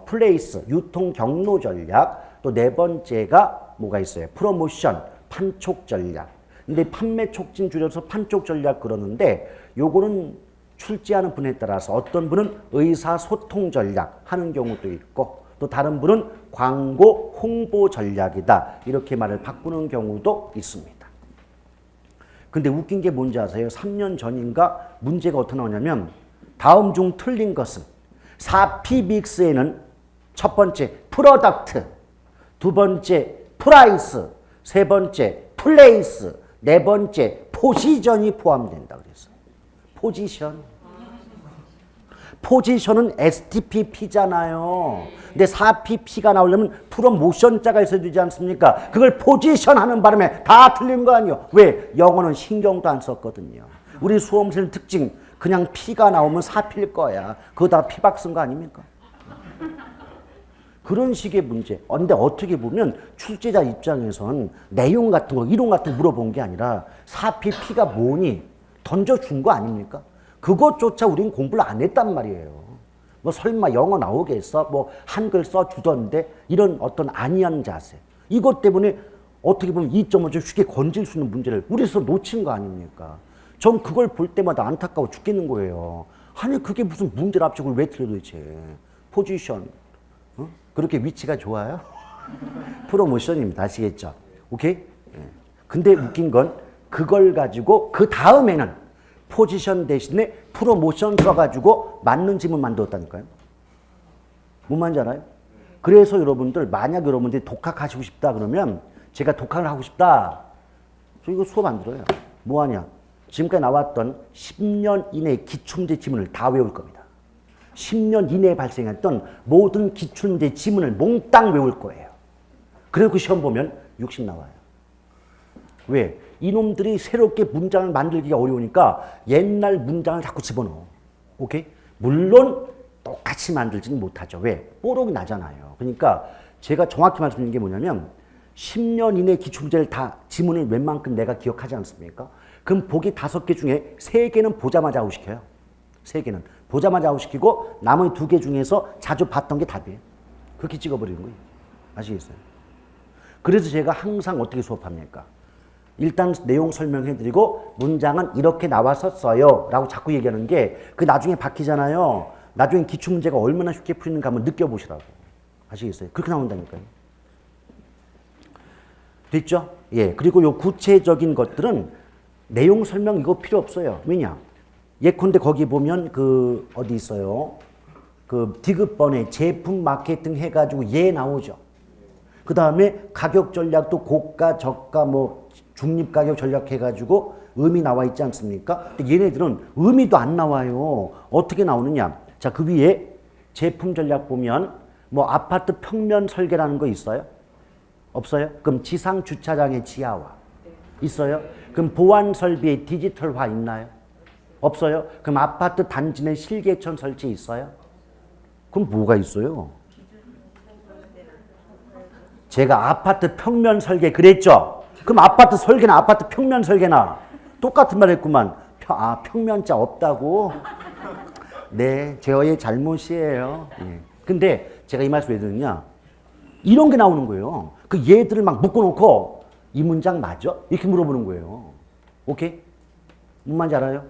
Speaker 1: 플레이스, 유통 경로 전략. 또 네 번째가 뭐가 있어요? 프로모션, 판촉 전략. 근데 판매 촉진 줄여서 판촉 전략 그러는데 요거는 출제하는 분에 따라서 어떤 분은 의사소통 전략 하는 경우도 있고 또 다른 분은 광고 홍보 전략이다 이렇게 말을 바꾸는 경우도 있습니다. 근데 웃긴 게 뭔지 아세요? 3년 전인가 문제가 어떻게 나오냐면 다음 중 틀린 것은 4P 믹스에는 첫 번째 프로덕트, 두 번째 프라이스, 세 번째 플레이스, 네 번째 포지션이 포함된다 그랬어요. 포지션은 STPP잖아요. 근데 4PP가 나오려면 프로모션자가 있어야 되지 않습니까? 그걸 포지션 하는 바람에 다 틀린 거 아니에요. 왜? 영어는 신경도 안 썼거든요. 우리 수험생 특징 그냥 P가 나오면 4P일 거야. 그거 다 P박 쓴 거 아닙니까? 그런 식의 문제. 근데 어떻게 보면 출제자 입장에선 내용 같은 거, 이론 같은 거 물어본 게 아니라 4PP가 뭐니? 던져준 거 아닙니까? 그것조차 우리는 공부를 안 했단 말이에요. 뭐 설마 영어 나오겠어? 뭐 한글 써주던데? 이런 어떤 안이한 자세. 이것 때문에 어떻게 보면 2.5점 쉽게 건질 수 있는 문제를 우리에서 놓친 거 아닙니까? 전 그걸 볼 때마다 안타까워 죽겠는 거예요. 아니 그게 무슨 문제를 앞쪽을 왜 틀려 도대체. 포지션. 그렇게 위치가 좋아요? 프로모션입니다. 아시겠죠? 오케이? 근데 웃긴 건 그걸 가지고 그 다음에는 포지션 대신에 프로모션 써가지고 맞는 질문 만들었다니까요. 뭔 말인지 알아요? 그래서 여러분들 만약 여러분들이 독학하시고 싶다 그러면 제가 독학을 하고 싶다. 저 이거 수업 안 들어요. 뭐 하냐? 지금까지 나왔던 10년 이내 기출문제 지문을 다 외울 겁니다. 10년 이내에 발생했던 모든 기출문제 지문을 몽땅 외울 거예요. 그리고 시험 보면 60 나와요. 왜? 이놈들이 새롭게 문장을 만들기가 어려우니까 옛날 문장을 자꾸 집어넣어. 오케이? 물론 똑같이 만들지는 못하죠. 왜? 뽀록이 나잖아요. 그러니까 제가 정확히 말씀드리는 게 뭐냐면 10년 이내 기출문제를 다 지문을 웬만큼 내가 기억하지 않습니까? 그럼 보기 5개 중에 3개는 보자마자 아웃시켜요. 3개는. 보자마자 아웃시키고 나머지 2개 중에서 자주 봤던 게 답이에요. 그렇게 찍어버리는 거예요. 아시겠어요? 그래서 제가 항상 어떻게 수업합니까? 일단 내용 설명해드리고 문장은 이렇게 나왔었어요 라고 자꾸 얘기하는 게 그 나중에 바뀌잖아요. 나중에 기출문제가 얼마나 쉽게 풀리는가 한번 느껴보시라고. 아시겠어요? 그렇게 나온다니까요. 됐죠? 예. 그리고 요 구체적인 것들은 내용 설명 이거 필요 없어요. 왜냐? 예컨대 거기 보면 그 어디 있어요? 그 디귿번에 제품 마케팅 해가지고 나오죠. 그 다음에 가격 전략도 고가, 저가, 뭐 중립 가격 전략 해가지고 음이 나와 있지 않습니까? 근데 얘네들은 음이도 안 나와요. 어떻게 나오느냐? 자, 그 위에 제품 전략 보면 뭐 아파트 평면 설계라는 거 있어요? 없어요? 그럼 지상 주차장의 지하화 있어요? 그럼 보안 설비의 디지털화 있나요? 없어요? 그럼 아파트 단지 내 실개천 설치 있어요? 그럼 뭐가 있어요? 제가 아파트 평면 설계 그랬죠? 그럼 아파트 설계나 아파트 평면 설계나 똑같은 말 했구만. 평면자 없다고? 네, 저의 잘못이에요. 예. 근데 제가 이 말씀 왜 드느냐? 이런 게 나오는 거예요. 그 얘들을 막 묶어놓고 이 문장 맞아? 이렇게 물어보는 거예요. 오케이? 뭔 말인지 알아요?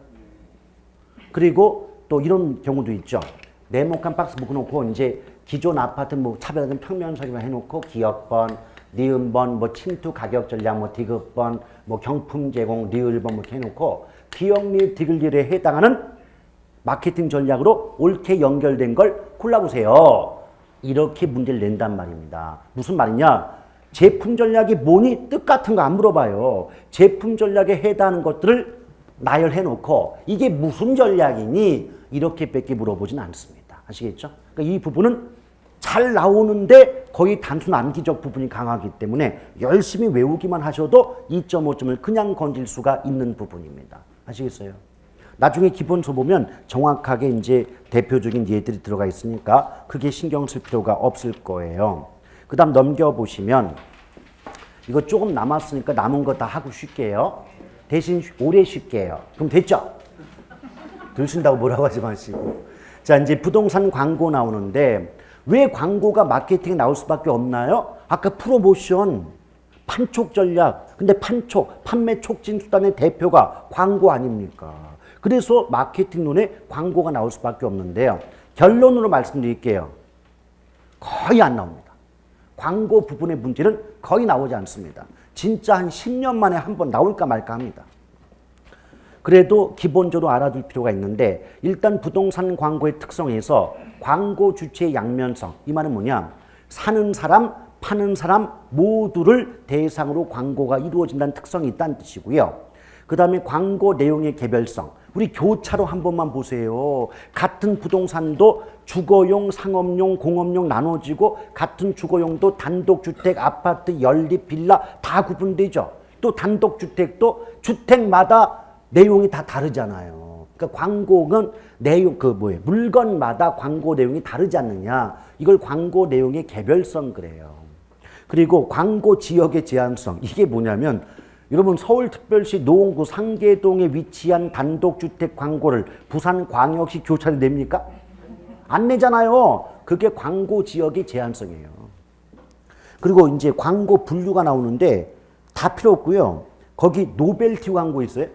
Speaker 1: 그리고 또 이런 경우도 있죠. 네모칸 박스 묶어놓고 이제 기존 아파트 뭐 차별화된 평면 설계만 해놓고 기업번, 니은번, 뭐 침투 가격 전략, 뭐 디귿번, 뭐 경품 제공, 리을번 뭐 이렇게 해놓고 기업 및 디귿리에 해당하는 마케팅 전략으로 옳게 연결된 걸 골라보세요. 이렇게 문제를 낸단 말입니다. 무슨 말이냐? 제품 전략이 뭐니? 뜻 같은 거 안 물어봐요. 제품 전략에 해당하는 것들을 나열해놓고 이게 무슨 전략이니? 이렇게 밖에 물어보진 않습니다. 아시겠죠? 그러니까 이 부분은 잘 나오는데 거의 단순 암기적 부분이 강하기 때문에 열심히 외우기만 하셔도 2.5점을 그냥 건질 수가 있는 부분입니다. 아시겠어요? 나중에 기본서 보면 정확하게 이제 대표적인 예들이 들어가 있으니까 그게 신경 쓸 필요가 없을 거예요. 그 다음 넘겨보시면 이거 조금 남았으니까 남은 거 다 하고 쉴게요. 대신 오래 쉴게요. 그럼 됐죠? 들으신다고 뭐라고 하지 마시고. 자, 이제 부동산 광고 나오는데 왜 광고가 마케팅에 나올 수밖에 없나요? 아까 프로모션, 판촉 전략. 근데 판촉, 판매 촉진 수단의 대표가 광고 아닙니까? 그래서 마케팅론에 광고가 나올 수밖에 없는데요. 결론으로 말씀드릴게요. 거의 안 나옵니다. 광고 부분의 문제는 거의 나오지 않습니다. 진짜 한 10년 만에 한 번 나올까 말까 합니다. 그래도 기본적으로 알아둘 필요가 있는데 일단 부동산 광고의 특성에서 광고 주체의 양면성, 이 말은 뭐냐? 사는 사람, 파는 사람 모두를 대상으로 광고가 이루어진다는 특성이 있다는 뜻이고요. 그 다음에 광고 내용의 개별성, 우리 교차로 한 번만 보세요. 같은 부동산도 주거용, 상업용, 공업용 나눠지고 같은 주거용도 단독주택, 아파트, 연립, 빌라 다 구분되죠. 또 단독주택도 주택마다 내용이 다 다르잖아요. 그러니까 광고는 내용, 물건마다 광고 내용이 다르지 않느냐. 이걸 광고 내용의 개별성 그래요. 그리고 광고 지역의 제한성. 이게 뭐냐면 여러분 서울특별시 노원구 상계동에 위치한 단독주택 광고를 부산광역시 교차로 냅니까? 안 내잖아요. 그게 광고 지역의 제한성이에요. 그리고 이제 광고 분류가 나오는데 다 필요 없고요. 거기 노벨티 광고 있어요?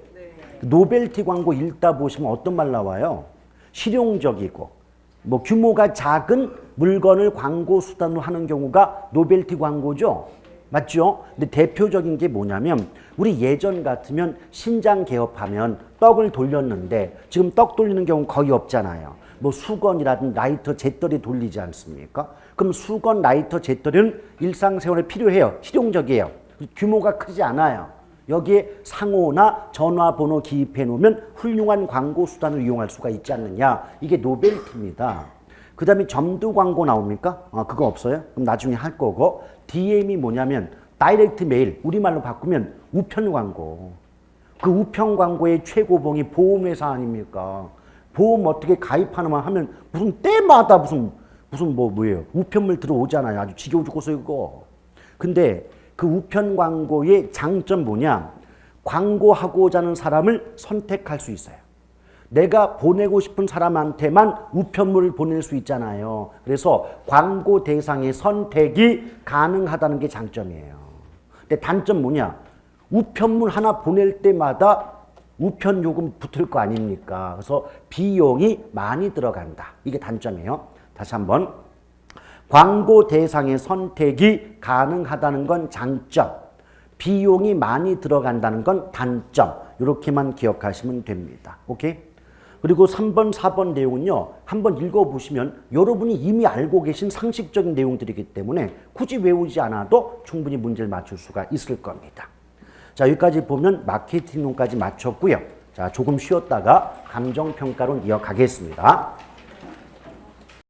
Speaker 1: 노벨티 광고 읽다 보시면 어떤 말 나와요? 실용적이고 뭐 규모가 작은 물건을 광고 수단으로 하는 경우가 노벨티 광고죠. 맞죠? 근데 대표적인 게 뭐냐면 우리 예전 같으면 신장 개업하면 떡을 돌렸는데 지금 떡 돌리는 경우 거의 없잖아요. 뭐 수건이라든 라이터, 잿더리 돌리지 않습니까? 그럼 수건, 라이터, 잿더리는 일상생활에 필요해요. 실용적이에요. 규모가 크지 않아요. 여기에 상호나 전화번호 기입해 놓으면 훌륭한 광고 수단을 이용할 수가 있지 않느냐. 이게 노벨티입니다. 그 다음에 점두 광고 나옵니까? 그거 없어요? 그럼 나중에 할 거고. DM이 뭐냐면 다이렉트 메일, 우리말로 바꾸면 우편 광고. 그 우편 광고의 최고봉이 보험회사 아닙니까? 보험 어떻게 가입하는만 하면 무슨 때마다 무슨 뭐예요? 우편물 들어오잖아요. 아주 지겨워 죽겠어 이거. 근데 그 우편 광고의 장점 뭐냐? 광고하고자 하는 사람을 선택할 수 있어요. 내가 보내고 싶은 사람한테만 우편물을 보낼 수 있잖아요. 그래서 광고 대상의 선택이 가능하다는 게 장점이에요. 근데 단점 뭐냐? 우편물 하나 보낼 때마다 우편 요금 붙을 거 아닙니까? 그래서 비용이 많이 들어간다. 이게 단점이에요. 다시 한번. 광고 대상의 선택이 가능하다는 건 장점, 비용이 많이 들어간다는 건 단점. 이렇게만 기억하시면 됩니다. 오케이? 그리고 3번, 4번 내용은요. 한번 읽어보시면 여러분이 이미 알고 계신 상식적인 내용들이기 때문에 굳이 외우지 않아도 충분히 문제를 맞출 수가 있을 겁니다. 자, 여기까지 보면 마케팅론까지 마쳤고요. 자, 조금 쉬었다가 감정평가론 이어가겠습니다.